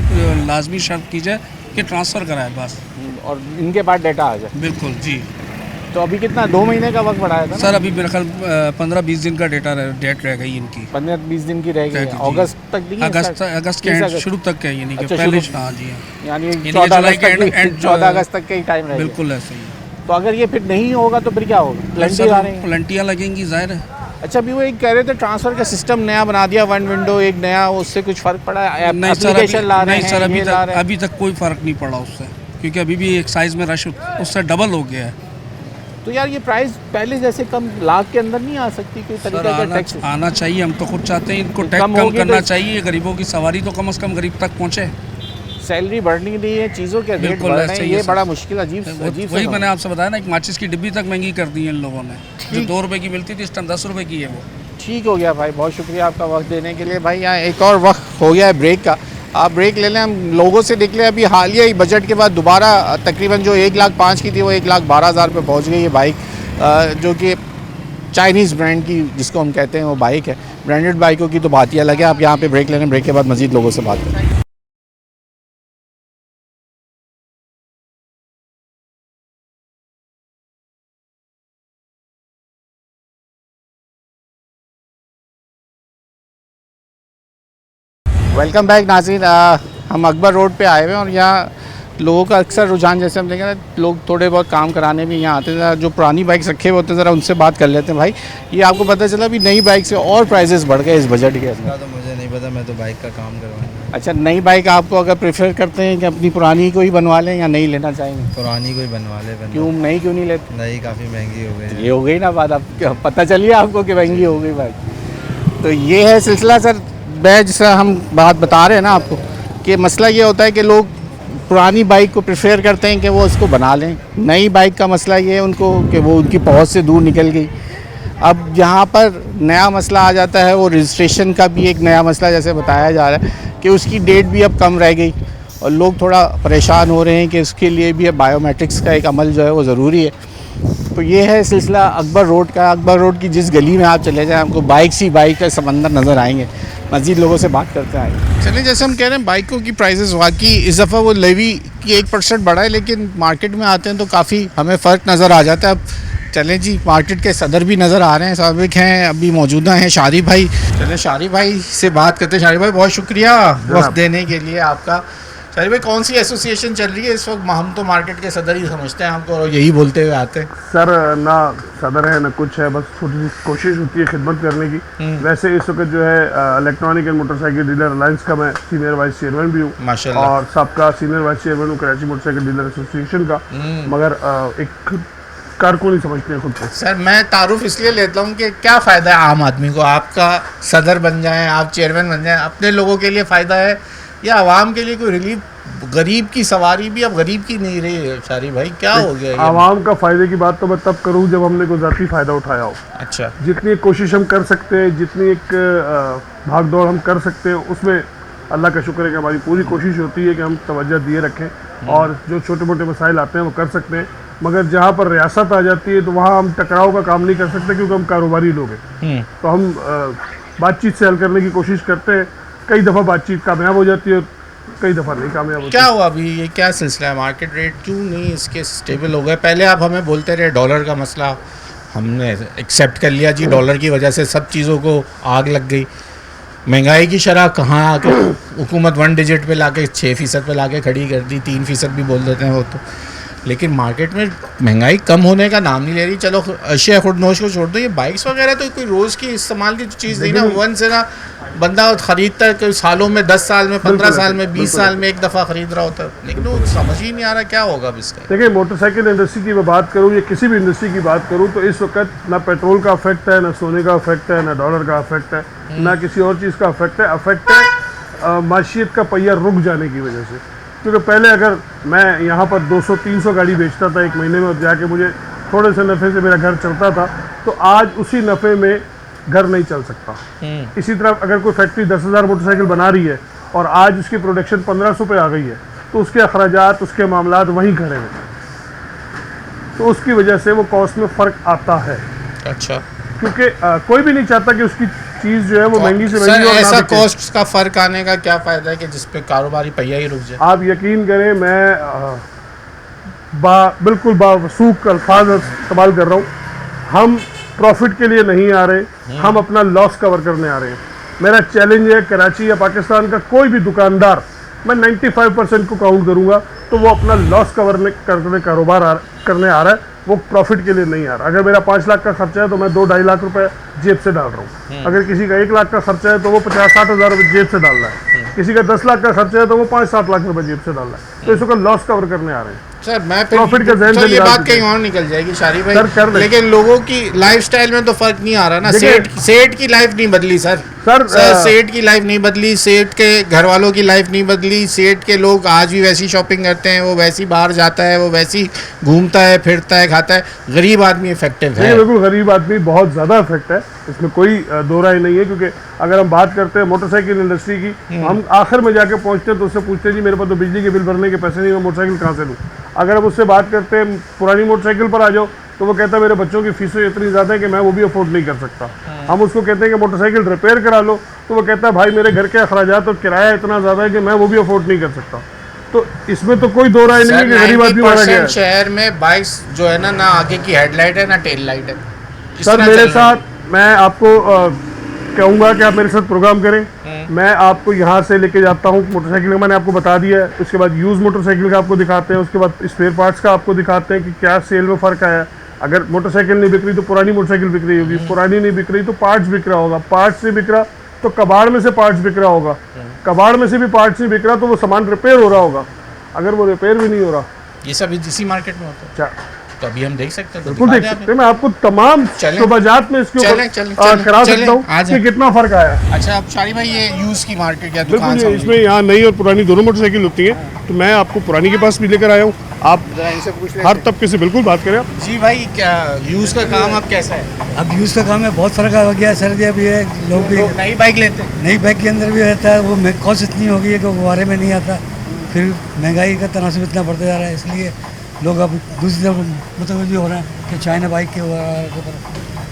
Speaker 5: लाजमी शर्त की जाए कि ट्रांसफ़र कराए बस,
Speaker 1: और इनके बाद डेटा आ जाए।
Speaker 5: बिल्कुल जी।
Speaker 1: तो अभी कितना 2 महीने का वक्त बढ़ाया था ना?
Speaker 5: सर अभी मेरे ख्याल 15-20 दिन का डेट रह गई इनकी।
Speaker 1: 15-20 दिन की रह गई है।
Speaker 5: जी।
Speaker 1: अगस्त तक दी है
Speaker 5: अगस्त
Speaker 1: इसका?
Speaker 5: अगस्त के
Speaker 1: 30
Speaker 5: एंड
Speaker 1: अगस्त।
Speaker 5: शुरू तक के, यानी कि
Speaker 1: अच्छा,
Speaker 5: पहले
Speaker 1: शुरू-
Speaker 5: हाँ जी हाँ।
Speaker 1: यानी
Speaker 5: यानी
Speaker 1: 14
Speaker 5: जुलाई
Speaker 1: अगस्त
Speaker 5: के
Speaker 1: तक
Speaker 5: एंड
Speaker 1: 14 अगस्त तक का ही टाइम रहेगा।
Speaker 5: बिल्कुल ऐसे ही।
Speaker 1: तो अगर ये फिर नहीं होगा तो फिर क्या होगा? प्लेंटी आ रही है।
Speaker 5: प्लेंटियाँ लगेंगी जाहिर है।
Speaker 1: अच्छा, अभी वो एक कह रहे थे ट्रांसफर का सिस्टम नया बना दिया, 1 विंडो एक नया, उससे कुछ फर्क पड़ा है?
Speaker 5: नहीं सर,
Speaker 1: एप्लीकेशन ला रहे
Speaker 5: नहीं सर,
Speaker 1: हैं, ये ला रहे हैं।
Speaker 5: अभी तक कोई फ़र्क नहीं पड़ा उससे, क्योंकि अभी भी एक साइज़ में रश उससे डबल हो गया है।
Speaker 1: तो यार ये प्राइस पहले जैसे कम लाख के अंदर नहीं आ सकती? कोई
Speaker 5: सर
Speaker 1: तरीका का टैक्स
Speaker 5: आना चाहिए, हम तो खुद चाहते हैं इनको टैक्स
Speaker 1: कम
Speaker 5: कम
Speaker 1: होगी
Speaker 5: करना
Speaker 1: तो-
Speaker 5: चाहिए, गरीबों की सवारी तो कम से कम गरीब तक पहुँचे।
Speaker 1: सैलरी बढ़नी नहीं है, चीज़ों के रेट
Speaker 5: बिल्कुल
Speaker 1: बढ़
Speaker 5: ऐसे
Speaker 1: रहे हैं,
Speaker 5: ही
Speaker 1: ये
Speaker 5: है
Speaker 1: बड़ा
Speaker 5: सर।
Speaker 1: मुश्किल अजीब
Speaker 5: वही मैंने आपसे बताया ना, एक माचिस की डिब्बी तक महंगी कर दी है इन लोगों ने। जो 2 रुपए की मिलती थी इस टाइम 10 रुपए की है वो।
Speaker 1: ठीक हो गया भाई, बहुत शुक्रिया आपका वक्त देने के लिए। भाई यहाँ एक और वक्त हो गया है ब्रेक का, आप ब्रेक ले लें। हम लोगों से निकले अभी हालिया ही बजट के बाद दोबारा तकरीबन जो 1,05,000 की थी वो 1,12,000 पे पहुँच गई है बाइक, जो कि चाइनीज़ ब्रांड की जिसको हम कहते हैं वो बाइक है। ब्रांडेड बाइकों की तो बात ही अलग है। आप यहाँ पे ब्रेक ले लें, ब्रेक के बाद मज़ीद लोगों से बात करें। वेलकम बैक नाज़रीन। हम अकबर रोड पे आए हुए हैं और यहाँ लोगों का अक्सर रुझान, जैसे हम देखें ना, लोग थोड़े बहुत काम कराने भी यहाँ आते हैं। जो पुरानी बाइक्स रखे हुए होते हैं ज़रा उनसे बात कर लेते हैं। भाई ये आपको पता चला भी नई बाइक से और प्राइसेस बढ़ गए इस बजट के अंदर?
Speaker 6: तो मुझे नहीं पता, मैं तो बाइक का काम करवाऊंगा।
Speaker 1: अच्छा, नई बाइक आपको अगर प्रेफर करते हैं कि अपनी पुरानी को ही बनवा लें या नहीं लेना चाहेंगे?
Speaker 6: पुरानी कोई बनवा ले बंदा।
Speaker 1: क्यों नई क्यों नहीं लेते?
Speaker 6: नई काफ़ी महंगी हो गई
Speaker 1: ये हो गई ना बात, आप पता चलिए आपको कि महंगी हो गई बाइक। तो ये है सिलसिला सर। मैं जैसा हम बात बता रहे हैं ना आपको कि मसला ये होता है कि लोग पुरानी बाइक को प्रेफर करते हैं कि वो उसको बना लें। नई बाइक का मसला ये है उनको कि वो उनकी पहुंच से दूर निकल गई। अब यहाँ पर नया मसला आ जाता है, वो रजिस्ट्रेशन का भी एक नया मसला जैसे बताया जा रहा है कि उसकी डेट भी अब कम रह गई और लोग थोड़ा परेशान हो रहे हैं कि उसके लिए भी अब बायोमेट्रिक्स का एक अमल जो है वो ज़रूरी है। तो ये है सिलसिला अकबर रोड का। अकबर रोड की जिस गली में आप चले जाएँ आपको बाइक सी बाइक का समंदर नज़र आएंगे। मज़ीद लोगों से बात करते हैं। चलिए, जैसे हम कह रहे हैं बाइकों की प्राइसेस वाकई इस दफ़ा वो लेवी की 1% बढ़ा है, लेकिन मार्केट में आते हैं तो काफ़ी हमें फ़र्क नज़र आ जाता है। अब चलें जी, मार्केट के सदर भी नज़र आ रहे हैं, साबिक हैं, अभी मौजूदा हैं शारी भाई। चलें शारी भाई से बात करते हैं। शारी भाई बहुत शुक्रिया वक्त देने के लिए आपका। शारिब भाई कौन सी एसोसिएशन चल रही है इस वक्त? हम तो मार्केट के सदर ही समझते हैं हमको, यही बोलते हुए आते हैं।
Speaker 7: सर ना सदर है ना कुछ है, बस छोटी सी कोशिश होती है खिदमत करने की। वैसे इस वक्त जो है electronic and motorcycle dealer alliance का मैं सीनियर वाइस चेयरमैन भी हूँ
Speaker 1: माशाल्लाह।
Speaker 7: और सबका सीनियर वाइस चेयरमैन हूँ कराची मोटरसाइकिल डीलर एसोसिएशन का, मगर एक कारकुन ही समझते हैं खुद को।
Speaker 1: सर मैं तारुफ इसलिए लेता हूँ कि क्या फ़ायदा है आम आदमी को, आपका सदर बन जाएं, आप चेयरमैन बन जाएं, अपने लोगों के लिए फ़ायदा है या आवाम के लिए कोई रिलीफ? गरीब की सवारी भी अब गरीब की नहीं रही है शारिब भाई, क्या हो गया ये?
Speaker 7: आवाम का फ़ायदे की बात तो मैं तब करूँ जब हमने कोई ज़ाती फ़ायदा उठाया हो।
Speaker 1: अच्छा,
Speaker 7: जितनी कोशिश हम कर सकते हैं, जितनी एक भाग दौड़ हम कर सकते हैं, उसमें अल्लाह का शुक्र है कि हमारी पूरी कोशिश होती है कि हम तवज्जो दिए रखें और जो छोटे मोटे मसाइल आते हैं वो कर सकते हैं। मगर जहाँ पर रियासत आ जाती है तो वहाँ हम टकराव का काम नहीं कर सकते क्योंकि हम कारोबारी लोग हैं। तो हम बातचीत से हल करने की कोशिश करते हैं। कई दफ़ा बातचीत कामयाब हो जाती है, कई दफ़ा नहीं कामयाब होती।
Speaker 1: क्या हुआ अभी, ये क्या सिलसिला है? मार्केट रेट क्यों नहीं इसके स्टेबल हो गए? पहले आप हमें बोलते रहे डॉलर का मसला, हमने एक्सेप्ट कर लिया जी, डॉलर की वजह से सब चीज़ों को आग लग गई। महंगाई की शरह कहाँ आके हुकूमत 1 डिजिट पे लाके 6% पे लाके खड़ी कर दी, 3% भी बोल देते हैं वो तो। लेकिन मार्केट में महंगाई कम होने का नाम नहीं ले रही। चलो अशिया खुदनोश को छोड़ दो, ये बाइक्स वगैरह तो कोई रोज़ की इस्तेमाल की चीज़ नहीं ना, वन से ना बंदा खरीदता है, कोई सालों में 10 साल में 15 साल में 20 साल में एक दफ़ा ख़रीद रहा होता है, लेकिन वो समझ ही नहीं आ रहा क्या होगा अब इसका।
Speaker 7: देखिए मोटरसाइकिल इंडस्ट्री की मैं बात करूँ या किसी भी इंडस्ट्री की बात करूँ तो इस वक्त ना पेट्रोल का अफेक्ट है, ना सोने का अफेक्ट है, ना डॉलर का अफेक्ट है, ना किसी और चीज़ का अफेक्ट है। अफेक्ट है माशियत का पहिया रुक जाने की वजह से। क्योंकि पहले अगर मैं यहाँ पर 200-300 गाड़ी बेचता था एक महीने में और जाके मुझे थोड़े से नफ़े से मेरा घर चलता था, तो आज उसी नफ़े में घर नहीं चल सकता। इसी तरह अगर कोई फैक्ट्री 10,000 मोटरसाइकिल बना रही है और आज उसकी प्रोडक्शन 1500 पे आ गई है तो उसके अखराजात, उसके मामलात वहीं खड़े हैं, तो उसकी वजह से वो कॉस्ट में फ़र्क आता है।
Speaker 1: अच्छा,
Speaker 7: क्योंकि कोई भी नहीं चाहता कि उसकी चीज़ जो है वो महंगी से महंगी और ना
Speaker 1: ऐसा
Speaker 7: बिके।
Speaker 1: कॉस्ट का फ़र्क आने का क्या फ़ायदा है कि जिस पे कारोबारी पहिया ही रुक जाए?
Speaker 7: आप यकीन करें मैं बिल्कुल बावसूख अल्फाज इस्तेमाल कर रहा हूँ। हम प्रॉफिट के लिए नहीं आ रहे, हम अपना लॉस कवर करने आ रहे हैं। मेरा चैलेंज है कराची या पाकिस्तान का कोई भी दुकानदार, मैं 95% को काउंट करूँगा तो वो अपना लॉस कवर करने कारोबार करने आ रहा है, वो प्रॉफिट के लिए नहीं आ रहा। अगर मेरा 5 लाख का खर्चा है तो मैं 2-2.5 लाख रुपए जेब से डाल रहा हूँ। अगर किसी का 1 लाख का खर्चा है तो वो 50-60 हज़ार रुपये जेब से डाल रहा है। किसी का 10 लाख का खर्चा है तो वो 5-7 लाख रुपए जेब से डाल रहा है। तो इस वक्त लॉस कवर करने आ रहे हैं।
Speaker 1: सर मैं
Speaker 7: प्रॉफिट का ज़हन से
Speaker 1: ये
Speaker 7: निकाल
Speaker 1: बात
Speaker 7: चुके
Speaker 1: कहीं और निकल जाएगी शारिब
Speaker 7: सर, कर
Speaker 1: भाई,
Speaker 7: ले।
Speaker 1: लेकिन लोगों की लाइफस्टाइल में तो फर्क नहीं आ रहा ना।
Speaker 7: देखिए-
Speaker 1: सेठ की लाइफ नहीं बदली सर, सेठ की लाइफ नहीं बदली, सेठ के घर वालों की लाइफ नहीं बदली। सेठ के लोग आज भी वैसी शॉपिंग करते हैं, वो वैसी बाहर जाता है, वो वैसी घूमता है, फिरता है, खाता है। गरीब आदमी इफेक्टिव है।
Speaker 7: बिल्कुल गरीब आदमी बहुत ज़्यादा इफेक्ट है, इसमें कोई दो राय नहीं है। क्योंकि अगर हम बात करते हैं मोटरसाइकिल इंडस्ट्री की, हम आखिर में जाके पहुंचते हैं तो उससे पूछते हैं जी मेरे पास तो बिजली के बिल भरने के पैसे नहीं, मैं मोटरसाइकिल कहाँ से लूँ। अगर हम उससे बात करते हैं पुरानी मोटरसाइकिल पर आ जाओ तो वो कहता है मेरे बच्चों की फीसें इतनी ज़्यादा है कि मैं वो भी अफोर्ड नहीं कर सकता। हम उसको कहते हैं कि मोटरसाइकिल रिपेयर करा लो तो वो कहता है भाई मेरे घर के अखराजात और किराया इतना ज़्यादा है कि मैं वो भी अफोर्ड नहीं कर सकता। तो इसमें तो कोई दो राय नहीं है कि गरीब आदमी मारा गया है।
Speaker 1: शहर में बाइक्स जो है ना आगे की हेडलाइट है ना टेल लाइट है।
Speaker 7: सर मेरे साथ, मैं आपको कहूँगा कि आप मेरे साथ प्रोग्राम करें, मैं आपको यहाँ से लेके जाता हूँ। मोटरसाइकिल का मैंने आपको बता दिया है, उसके बाद यूज़ मोटरसाइकिल का आपको दिखाते हैं, उसके बाद स्पेयर पार्ट्स का आपको दिखाते हैं कि क्या सेल में फ़र्क आया। अगर मोटरसाइकिल नहीं बिक रही तो पुरानी मोटरसाइकिल बिक रही होगी, पुरानी नहीं बिक रही तो पार्ट्स बिक रहा होगा, पार्ट्स नहीं बिक रहा तो कबाड़ में से पार्ट्स बिक रहा होगा, कबाड़ में से भी पार्ट्स नहीं बिक रहा तो वो सामान रिपेयर हो रहा होगा। अगर वो रिपेयर भी नहीं हो रहा,
Speaker 1: ये सब इसी मार्केट में होता है, तो अभी हम देख सकते हैं।
Speaker 7: बिल्कुल देख सकते हैं। मैं आपको तमाम शोबाजात में इसके ऊपर करा सकता हूँ कि कितना फ़र्क आया।
Speaker 1: अच्छा, अब शारिब भाई ये यूज़ की मार्केट या
Speaker 7: बिल्कुल,
Speaker 1: दुकान
Speaker 7: इसमें यहाँ नई और पुरानी दोनों मोटरसाइकिल होती है, तो मैं आपको पुरानी के पास भी लेकर आया हूँ। आप हर तबके से बिल्कुल बात करें।
Speaker 1: जी भाई, क्या यूज़ का काम अब कैसा है?
Speaker 8: अब यूज़ का काम में बहुत फ़र्क आ गया है। सर्दी भी है, लोग भी
Speaker 1: नई बाइक लेते हैं,
Speaker 8: नई बाइक के अंदर भी रहता है, वो कॉस्ट इतनी हो गई है कि वो गुब्बारे में नहीं आता, फिर महंगाई का तनासब इतना बढ़ता जा रहा है, इसलिए लोग अब दूसरी तरफ मुतवज्जो हो रहे हैं कि चाइना बाइक के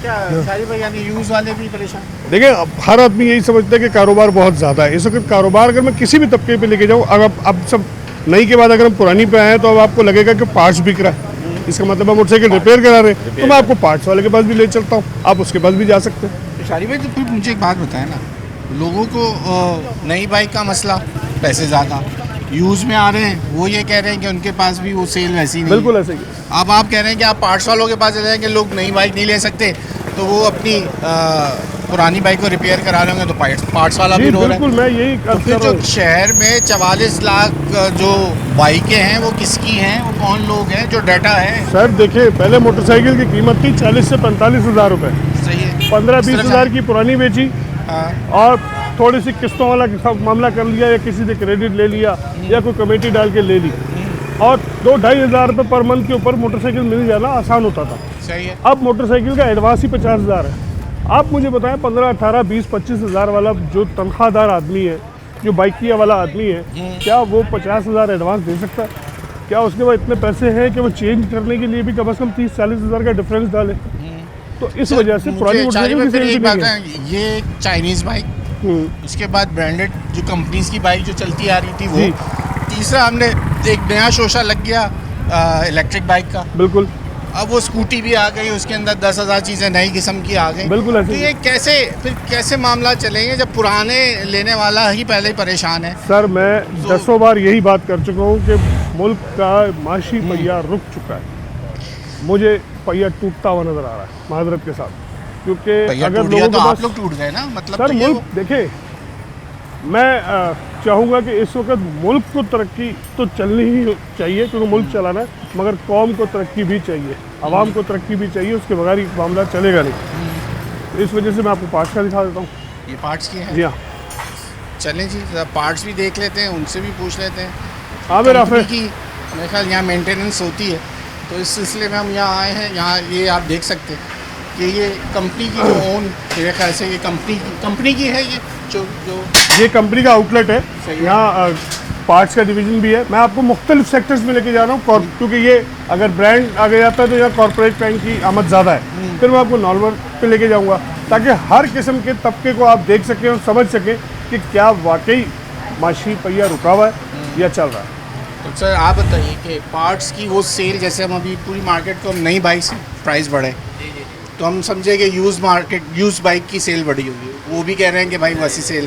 Speaker 1: क्या शारिब भाई यानी यूज़ वाले भी परेशान?
Speaker 7: देखिए, अब हर आदमी यही समझता है कि कारोबार बहुत ज़्यादा है। इस वक्त कारोबार अगर मैं किसी भी तबके पे लेके जाऊँ, अब सब नई के बाद अगर हम पुरानी पे आए तो अब आपको लगेगा कि पार्ट्स बिक रहा है, इसका मतलब है मोटरसाइकिल रिपेयर करा रहे हैं, तो मैं आपको पार्ट्स वाले के पास भी ले चलता हूँ, आप उसके पास भी जा सकते हैं।
Speaker 1: शारिब भाई, तो फिर मुझे एक बात बताएं ना, लोगों को नई बाइक का मसला, पैसे ज़्यादा, यूज़ में आ रहे हैं वो ये कह रहे हैं कि उनके पास भी वो सेल वैसी नहीं
Speaker 7: बिल्कुल
Speaker 1: है।
Speaker 7: ऐसे ही है।
Speaker 1: अब आप कह रहे हैं कि आप पार्ट्स वालों के पास चले जाएंगे, लोग नई बाइक नहीं ले सकते तो वो अपनी पुरानी बाइक को रिपेयर करा रहे होंगे तो पार्ट्स वाला भी
Speaker 7: जी
Speaker 1: रो रहा है।
Speaker 7: बिल्कुल, मैं यही
Speaker 1: तो
Speaker 7: कर
Speaker 1: फिर
Speaker 7: रहा
Speaker 1: जो
Speaker 7: हूँ।
Speaker 1: शहर में 44 लाख जो बाइकें हैं वो किसकी हैं, वो कौन लोग हैं, जो डाटा है।
Speaker 7: सर देखिए, पहले मोटरसाइकिल की कीमत थी 40 से 45 हज़ार रुपये,
Speaker 1: सही है।
Speaker 7: 15-20 हज़ार की पुरानी बेची
Speaker 1: हाँ,
Speaker 7: और थोड़ी सी किस्तों वाला मामला कर लिया या किसी से क्रेडिट ले लिया या कोई कमेटी डाल के ले ली और 2-2.5 हज़ार रुपये पर मंथ के ऊपर मोटरसाइकिल मिल जाना आसान होता था।
Speaker 1: सही है।
Speaker 7: अब मोटरसाइकिल का एडवांस ही 50 हज़ार है। आप मुझे बताएं 15, 18, 20, 25 हज़ार वाला जो तनख्वाहदार आदमी है, जो बाइकिया वाला आदमी है, क्या वो 50 हज़ार एडवांस दे सकता है? क्या उसके पास इतने पैसे हैं कि वो चेंज करने के लिए भी कम से कम 30-40 हज़ार का डिफरेंस डाले? तो इस वजह से पुरानी मोटरसाइकिल की सेल भी
Speaker 1: एक
Speaker 7: नहीं
Speaker 1: बात
Speaker 7: है।
Speaker 1: है, ये एक चाइनीज़ बाइक, उसके बाद ब्रांडेड जो कंपनीज की बाइक जो चलती आ रही थी वो,
Speaker 7: जी।
Speaker 1: तीसरा हमने एक नया शोशा लग गया इलेक्ट्रिक बाइक का।
Speaker 7: बिल्कुल
Speaker 1: अब वो स्कूटी भी आ गई, उसके अंदर 10,000 चीज़ें नई किस्म की आ गई।
Speaker 7: बिल्कुल ऐसे
Speaker 1: तो
Speaker 7: ही।
Speaker 1: ये कैसे मामला चलेंगे जब पुराने लेने वाला ही पहले ही परेशान है।
Speaker 7: सर मैं दसों बार यही बात कर चुका हूँ कि मुल्क का माशी पहिया रुक चुका है। मुझे पहिया टूटता हुआ नज़र आ रहा है माजरत के साथ, क्योंकि
Speaker 1: भैया
Speaker 7: अगर
Speaker 1: टूट गया
Speaker 7: लोगों
Speaker 1: तो
Speaker 7: के
Speaker 1: आप
Speaker 7: पास
Speaker 1: लोग टूट गए ना, मतलब
Speaker 7: सर
Speaker 1: तो ये
Speaker 7: मुल्क देखे, मैं चाहूँगा कि इस वक्त मुल्क को तरक्की तो चलनी ही चाहिए क्योंकि मुल्क चलाना है, मगर कौम को तरक्की भी चाहिए, आवाम को तरक्की भी चाहिए, उसके बगैर ये मामला चलेगा नहीं। तो इस वजह से मैं आपको पार्ट्स का दिखा देता हूँ।
Speaker 1: ये पार्ट्स की है।
Speaker 7: जी हाँ,
Speaker 1: चलें जी, पार्ट्स भी देख लेते हैं, उनसे भी पूछ लेते हैं।
Speaker 7: आमिर
Speaker 1: कंपनी
Speaker 7: आफे
Speaker 1: की मेरे ख्याल यहाँ मेंटेनेंस होती है, तो इस सिलसिले में हम यहाँ आए हैं। यहाँ ये आप देख सकते हैं कि ये कंपनी की जो ओन, मेरे ख्याल से ये कंपनी की है, ये जो
Speaker 7: ये कंपनी का आउटलेट है।
Speaker 1: सही है।
Speaker 7: यहाँ पार्ट्स का डिवीज़न भी है। मैं आपको मुख्तलिफ सेक्टर्स में लेके जा रहा हूँ क्योंकि ये अगर ब्रांड आगे जाता है तो यहाँ कॉर्पोरेट बैंक की आमद ज़्यादा है। फिर मैं आपको नॉर्मल पे लेके जाऊँगा ताकि हर किस्म के तबके को आप देख सकें और समझ सकें कि क्या वाकई माशी पहिया रुका हुआ है या चल रहा है।
Speaker 1: तो सर आप बताइए कि पार्ट्स की वो सेल, जैसे हम अभी पूरी मार्केट को हम नई बाइक से प्राइस बढ़े तो हम समझे कि यूज़ बाइक की सेल बढ़ी होगी, वो भी कह रहे हैं कि भाई वैसी सेल,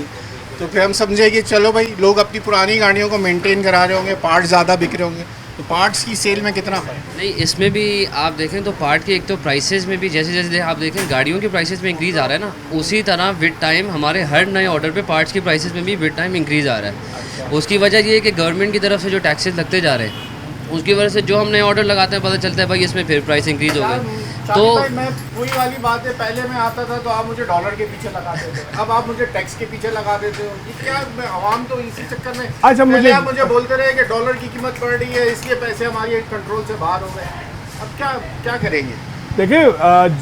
Speaker 1: तो फिर हम समझे कि चलो भाई लोग अपनी पुरानी गाड़ियों को मेंटेन करा रहे होंगे, पार्ट्स ज़्यादा बिक रहे होंगे, तो पार्ट्स की सेल में कितना फ़र्क?
Speaker 9: नहीं, इसमें भी आप देखें तो पार्ट के एक तो प्राइसेस में भी जैसे जैसे आप देखें गाड़ियों के प्राइसेस में इंक्रीज़ आ रहा है ना, उसी तरह विद टाइम हमारे हर नए ऑर्डर पे पार्ट्स के प्राइसेस में भी विद टाइम इंक्रीज़ आ रहा है। उसकी वजह ये है कि गवर्नमेंट की तरफ से जो टैक्सेस लगते जा रहे हैं उसकी वजह से जो हम नए ऑर्डर लगाते हैं पता चलता है भाई इसमें फिर प्राइस इंक्रीज़ हो गए। तो
Speaker 1: मैं वही वाली बात है, पहले मैं आता था तो आप मुझे डॉलर के पीछे लगा देते थे, अब आप मुझे टैक्स के पीछे लगा देते हो। ये क्या, आवाम तो इसी चक्कर में,
Speaker 7: अच्छा,
Speaker 1: पहले आप मुझे बोलते रहे कि डॉलर की कीमत बढ़ रही है इसलिए पैसे हमारे कंट्रोल से बाहर हो गए, अब क्या करेंगे?
Speaker 7: देखिए,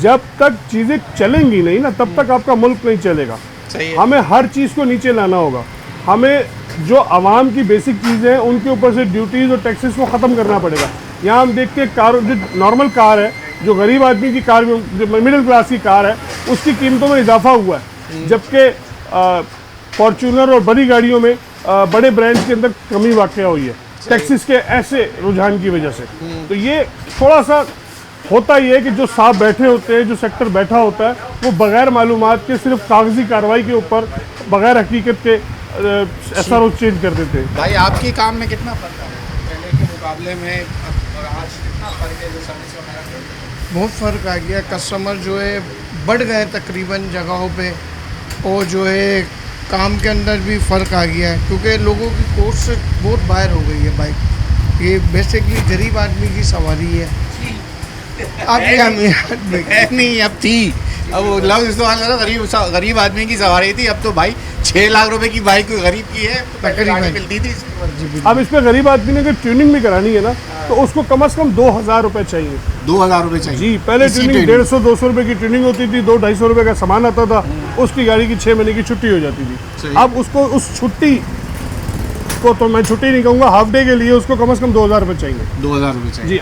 Speaker 7: जब तक चीज़ें चलेंगी नहीं ना तब तक आपका मुल्क नहीं चलेगा।
Speaker 1: सही है।
Speaker 7: हमें हर चीज़ को नीचे लाना होगा। हमें जो आवाम की बेसिक चीज़ें हैं उनके ऊपर से ड्यूटीज़ और टैक्सेस को ख़त्म करना पड़ेगा। यहाँ हम देखते हैं कार, जो नॉर्मल कार है, जो गरीब आदमी की कार, जो मिडिल क्लास की कार है, उसकी कीमतों में इजाफा हुआ है, जबकि फॉर्च्यूनर और बड़ी गाड़ियों में बड़े ब्रांड्स के अंदर कमी वाक़या हुई है टैक्सेस के ऐसे रुझान की वजह से। तो ये थोड़ा सा होता ही है कि जो साहब बैठे होते हैं, जो सेक्टर बैठा होता है, वो बग़ैर मालूमात के सिर्फ कागजी कार्रवाई के ऊपर बग़ैर हकीकत के SRO चेंज कर देते हैं।
Speaker 1: भाई आपके काम में कितना फ़र्क है पहले के मुकाबले में, और आज कितना फ़र्क है जो सर्विस वगैरह में?
Speaker 10: बहुत फ़र्क आ गया। कस्टमर जो है बढ़ गए तकरीबन जगहों पे, और जो है काम के अंदर भी फ़र्क आ गया है क्योंकि लोगों की कोर्स से बहुत बाहर हो गई है बाइक। ये बेसिकली गरीब आदमी की सवारी है। अब क्या
Speaker 1: नहीं, अब थी, अब वो लफ्ज़ इस्तेमाल करो, गरीब आदमी की सवारी थी। अब तो भाई 6 लाख रुपए की बाइक कोई गरीब की है,
Speaker 10: तकरीबन
Speaker 1: मिलती थी।
Speaker 7: अब इस पर गरीब आदमी ने अगर ट्यूनिंग भी करानी है ना तो उसको कम से कम 2,000 रुपये चाहिए।
Speaker 1: 2,000 रुपये चाहिए
Speaker 7: जी, पहले ट्यूनिंग 150-200 रुपये की ट्यूनिंग होती थी, 200-250 रुपये का सामान आता था, उसकी गाड़ी की 6 महीने की छुट्टी हो जाती थी। अब उसको उस छुट्टी को, तो मैं छुट्टी नहीं कहूँगा, हाफ डे के लिए उसको कम से कम 2,000 रुपये चाहिए।
Speaker 1: 2,000 रुपये चाहिए।
Speaker 7: जी,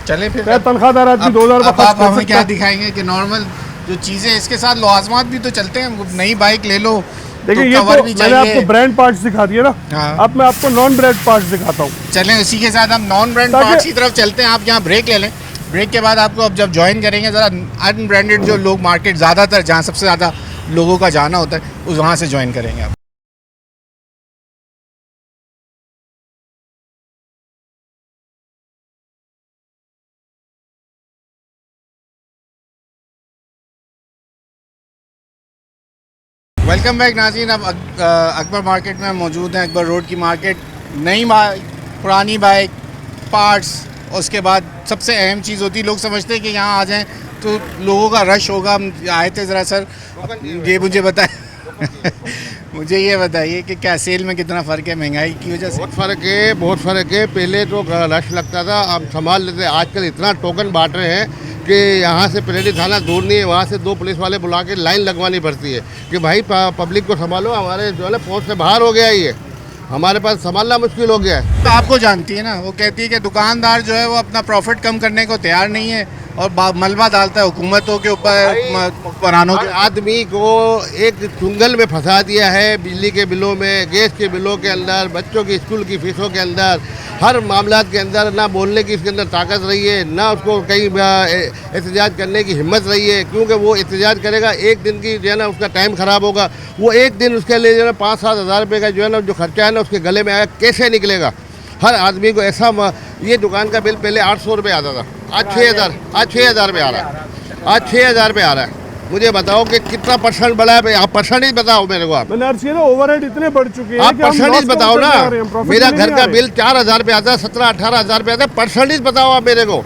Speaker 1: चले फिर
Speaker 7: क्या तनख्वाहदार आदमी 2,000 रुपये खर्च
Speaker 1: आप
Speaker 7: कर
Speaker 1: हमें
Speaker 7: सकता
Speaker 1: क्या
Speaker 7: है?
Speaker 1: दिखाएंगे कि नॉर्मल जो चीज़ें इसके साथ लवाजमात भी तो चलते हैं, नई बाइक ले लो
Speaker 7: देखिए,
Speaker 1: तो
Speaker 7: ये
Speaker 1: कवर
Speaker 7: तो
Speaker 1: भी
Speaker 7: मैंने
Speaker 1: चाहिए।
Speaker 7: आपको ब्रांड पार्ट्स दिखा दिए ना,
Speaker 1: हाँ।
Speaker 7: अब मैं आपको नॉन ब्रांड पार्ट्स दिखाता हूँ।
Speaker 1: चलें उसी के साथ हम नॉन ब्रांड
Speaker 7: ताकि-
Speaker 1: पार्ट्स की तरफ चलते हैं। आप यहाँ ब्रेक ले लें, ब्रेक के बाद आपको अब जब ज्वाइन करेंगे ज़रा अनब्रांडेड जो लोग मार्केट ज़्यादातर जहाँ सबसे ज़्यादा लोगों का जाना होता है उस वहाँ से ज्वाइन करेंगे आप। वेलकम बैक नाज़रीन। अब अकबर मार्केट में मौजूद हैं, अकबर रोड की मार्केट। नई बाइक, पुरानी बाइक, पार्ट्स, उसके बाद सबसे अहम चीज़ होती है, लोग समझते हैं कि यहाँ आ जाएं तो लोगों का रश होगा। हम आए थे ज़रा सर, ये मुझे बताएं मुझे ये बताइए कि क्या सेल में कितना फ़र्क है महंगाई की वजह से?
Speaker 11: बहुत फ़र्क है, बहुत फ़र्क है। पहले तो रश लगता था, अब संभाल लेते। आजकल इतना टोकन बांट रहे हैं कि यहाँ से परेली थाना दूर नहीं है, वहाँ से 2 पुलिस वाले बुला के लाइन लगवानी पड़ती है कि भाई पब्लिक को संभालो। हमारे जो है ना पहुँच से बाहर हो गया ये, हमारे पास संभालना मुश्किल हो गया है।
Speaker 1: तो आपको जानती है ना, वो कहती है कि दुकानदार जो है वो अपना प्रॉफिट कम करने को तैयार नहीं है और मलबा डालता है हुकूमतों के ऊपर, पुरानों के।
Speaker 11: आदमी को एक चुंगल में फंसा दिया है, बिजली के बिलों में, गैस के बिलों के अंदर, बच्चों की स्कूल की फीसों के अंदर, हर मामलात के अंदर। ना बोलने की इसके अंदर ताकत रही है, ना उसको कहीं एहतजाज करने की हिम्मत रही है, क्योंकि वो एहतजाज करेगा एक दिन की जो है ना उसका टाइम ख़राब होगा। वो एक दिन उसके लिए जो है ना 5-7 हज़ार रुपये का जो है ना जो खर्चा है ना उसके गले में आया, कैसे निकलेगा? हर आदमी को ऐसा ये दुकान का बिल पहले 800 रुपये आता था, आज 6,000 रुपये आ रहा है। आज 6,000 रुपये आ रहा है। मुझे बताओ कि कितना परसेंट बढ़ा है? आप परसेंटेज बताओ मेरे को। आप
Speaker 7: मैंने अर्ज किया ना, ओवरहेड इतने बढ़ चुके हैं।
Speaker 11: आप परसेंटेज बताओ ना। मेरा घर का
Speaker 7: बिल
Speaker 11: बिल 4,000 रुपये आता है, 17-18 हज़ार रुपये आता है। परसेंटेज बताओ आप मेरे को,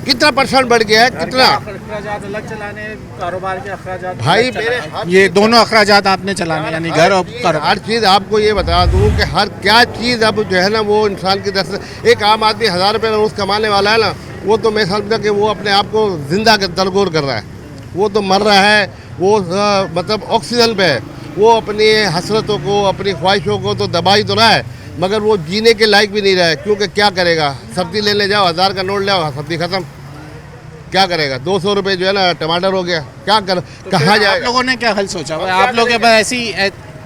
Speaker 11: कितना परसेंट बढ़ गया है? कितना
Speaker 1: अखराजात अलग चलाने, कारोबार के अखराजात
Speaker 11: भाई मेरे
Speaker 1: ये दोनों अखराजात आपने चलाने, यानी घर और कारोबार।
Speaker 11: हर चीज़ आपको ये बता दूँ कि हर क्या चीज़ अब जो है ना वो इंसान की दस। एक आम आदमी 1,000 रुपये रोज़ कमाने वाला है ना, वो तो मैं समझता कि वो अपने आप को जिंदा दरगोर कर रहा है। वो तो मर रहा है, वो मतलब ऑक्सीजन पे है। वो अपनी हसरतों को, अपनी ख्वाहिशों को तो दबा ही तो रहा है, मगर वो जीने के लायक भी नहीं रहा है। क्योंकि क्या करेगा? सब्ज़ी लेने जाओ, 1000 का नोट लाओ, सब्ज़ी ख़त्म। क्या करेगा? 200 रुपये जो है ना टमाटर हो गया, क्या कर कहाँ जाए?
Speaker 1: आप लोगों ने क्या हल सोचा? आप लोग ऐसी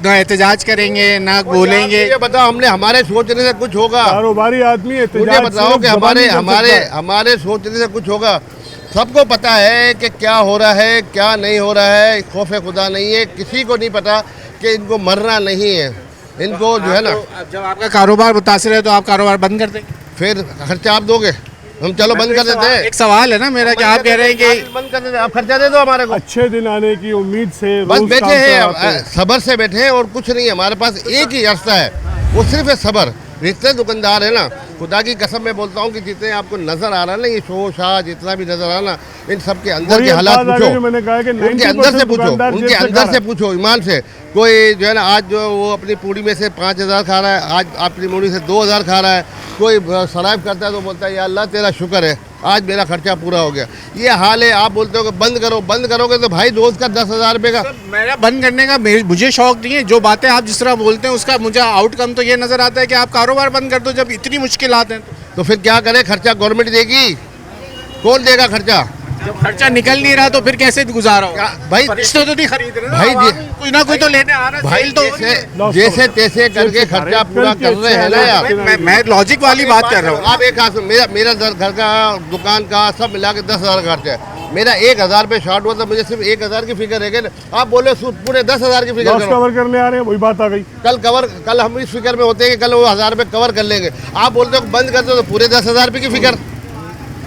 Speaker 1: ना एहतजाज करेंगे ना बोलेंगे?
Speaker 11: ये बताओ, हमने हमारे सोचने से कुछ होगा?
Speaker 7: कारोबारी आदमी
Speaker 11: मुझे बताओ कि हमारे सोचने से कुछ होगा? सबको पता है कि क्या हो रहा है, क्या नहीं हो रहा है। खौफ खुदा नहीं है, किसी को नहीं पता कि इनको मरना नहीं है। इनको जो है ना,
Speaker 1: जब आपका कारोबार मुतासिर है तो आप कारोबार बंद कर देंगे,
Speaker 11: फिर खर्चा आप दोगे? हम चलो बंद कर देते हैं।
Speaker 1: एक सवाल है ना मेरा कि आप कह रहे हैं कि
Speaker 11: बंद कर देते हैं, आप खर्चा दे दो हमारे को।
Speaker 7: अच्छे दिन आने की उम्मीद से
Speaker 11: बस बैठे हैं, सब्र से बैठे हैं और कुछ नहीं है। हमारे पास एक ही रास्ता है, वो सिर्फ है सब्र। जितने दुकानदार है ना, खुदा की कसम मैं बोलता हूँ कि जितने आपको नजर आ रहा है ना, ये शो शाह जितना भी नजर आ रहा ना, इन सब के अंदर के हालात पूछो।
Speaker 7: मैंने कहा कि
Speaker 11: उनके अंदर से पूछो, उनके अंदर से पूछो, ईमान से। कोई जो है ना आज जो वो अपनी पूड़ी में से 5,000 खा रहा है, आज अपनी मूड़ी से 2,000 खा रहा है। कोई शराब करता है तो बोलता है या अल्लाह तेरा शुक्र है, आज मेरा खर्चा पूरा हो गया। ये हाल है। आप बोलते हो कि बंद करो, बंद करोगे तो भाई रोज़ का 10,000 रुपये का।
Speaker 1: मेरा बंद करने का मुझे शौक नहीं है। जो बातें आप जिस तरह बोलते हैं उसका मुझे आउटकम तो ये नज़र आता है कि आप कारोबार बंद कर दो जब इतनी मुश्किलात हैं।
Speaker 11: तो फिर क्या करें? खर्चा गवर्नमेंट देगी, कौन देगा खर्चा?
Speaker 1: जब खर्चा निकल नहीं रहा तो फिर कैसे गुजारा होगा?
Speaker 11: भाई
Speaker 1: रिश्ते तो नहीं खरीद रहे
Speaker 11: भाई
Speaker 1: कोई ना कोई तो लेने आ रहा है।
Speaker 11: भाई
Speaker 1: तो
Speaker 11: जैसे तैसे करके खर्चा पूरा कर रहे हैं ना यार।
Speaker 1: मैं लॉजिक वाली बात कर रहा हूँ।
Speaker 11: आप एक मेरा घर का, दुकान का सब मिला के 10,000 का खर्चा है। मेरा 1,000 पे शॉर्ट हुआ तो मुझे सिर्फ 1,000 की फिक्र है कि आप बोले पूरे 10,000 की फिक्र
Speaker 7: कवर करने आ रहे हैं, वही बात आ गई।
Speaker 11: कल हम इस फिक्र में होते हैं कि कल वो 1,000 रुपये कवर कर लेंगे। आप बोलते हो बंद कर दो तो पूरे 10,000 रुपये की फिक्र।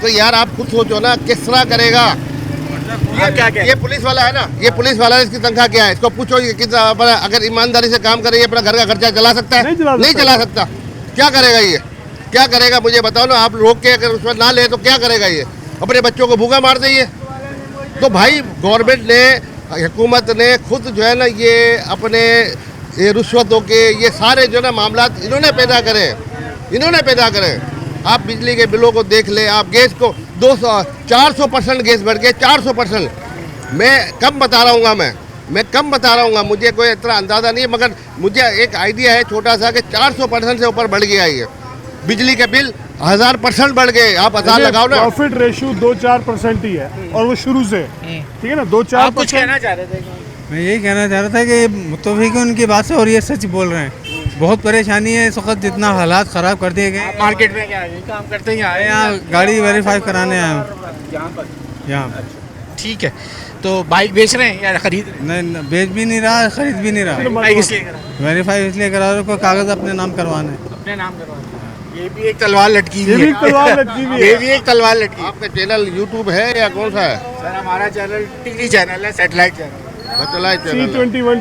Speaker 11: तो यार आप खुद सोचो ना, किस तरह करेगा? ये पुलिस वाला है ना, ये पुलिस वाला है, इसकी तनख्वाह क्या है? इसको पूछो कि कितना, अगर ईमानदारी से काम करे अपना घर का खर्चा चला सकता है? नहीं चला सकता। क्या करेगा ये? क्या करेगा मुझे बताओ ना। आप रोक के अगर उसमें ना ले तो क्या करेगा ये? अपने बच्चों को भूखा मार देंगे। तो भाई गवर्नमेंट ने, हुकूमत ने खुद जो है ना ये अपने ये रिश्वतों के ये सारे जो है ना मामलात इन्होंने पैदा करें। आप बिजली के बिलों को देख ले, आप गैस को 400% गैस बढ़ गए, 400%। मैं कम बता रहा हूँ, मैं कम बता रहा हूँ, मुझे कोई इतना अंदाज़ा नहीं है, मगर मुझे एक आइडिया है छोटा सा कि 400% से ऊपर बढ़ गया ये बिजली के बिल। 1000% बढ़ गए। आप 1000 लगाओ ना।
Speaker 7: प्रॉफिट रेशियो 2-4% ही है और वो शुरू से, ठीक है ना, 2-4%।
Speaker 1: कुछ कहना चाह रहे थे?
Speaker 6: मैं यही कहना चाह रहा था कि मुतफिक उनकी बात से और ये सच बोल रहे हैं। बहुत परेशानी है इस वक्त, जितना हालात ख़राब कर दिए गए।
Speaker 1: मार्केट में क्या काम करते हैं?
Speaker 6: यहाँ गाड़ी वेरीफाई कराने आए यहाँ।
Speaker 1: ठीक है, तो बाइक बेच रहे हैं या खरीद रहे हैं?
Speaker 6: नहीं, बेच भी नहीं रहा, खरीद भी नहीं रहा।
Speaker 1: बाइक इसलिए करा?
Speaker 6: वेरीफाई इसलिए करा रहे, कोई कागज़ अपने नाम करवाने।
Speaker 1: अपने नाम करवाने। ये भी एक तलवार लटकी हुई है।
Speaker 7: ये भी एक तलवार लटकी हुई है।
Speaker 1: ये भी एक तलवार लटकी।
Speaker 11: आपका चैनल यूट्यूब है या कौन सा है?
Speaker 1: सर हमारा चैनल टीवी चैनल है, सैटेलाइट चैनल।
Speaker 11: चला
Speaker 7: C21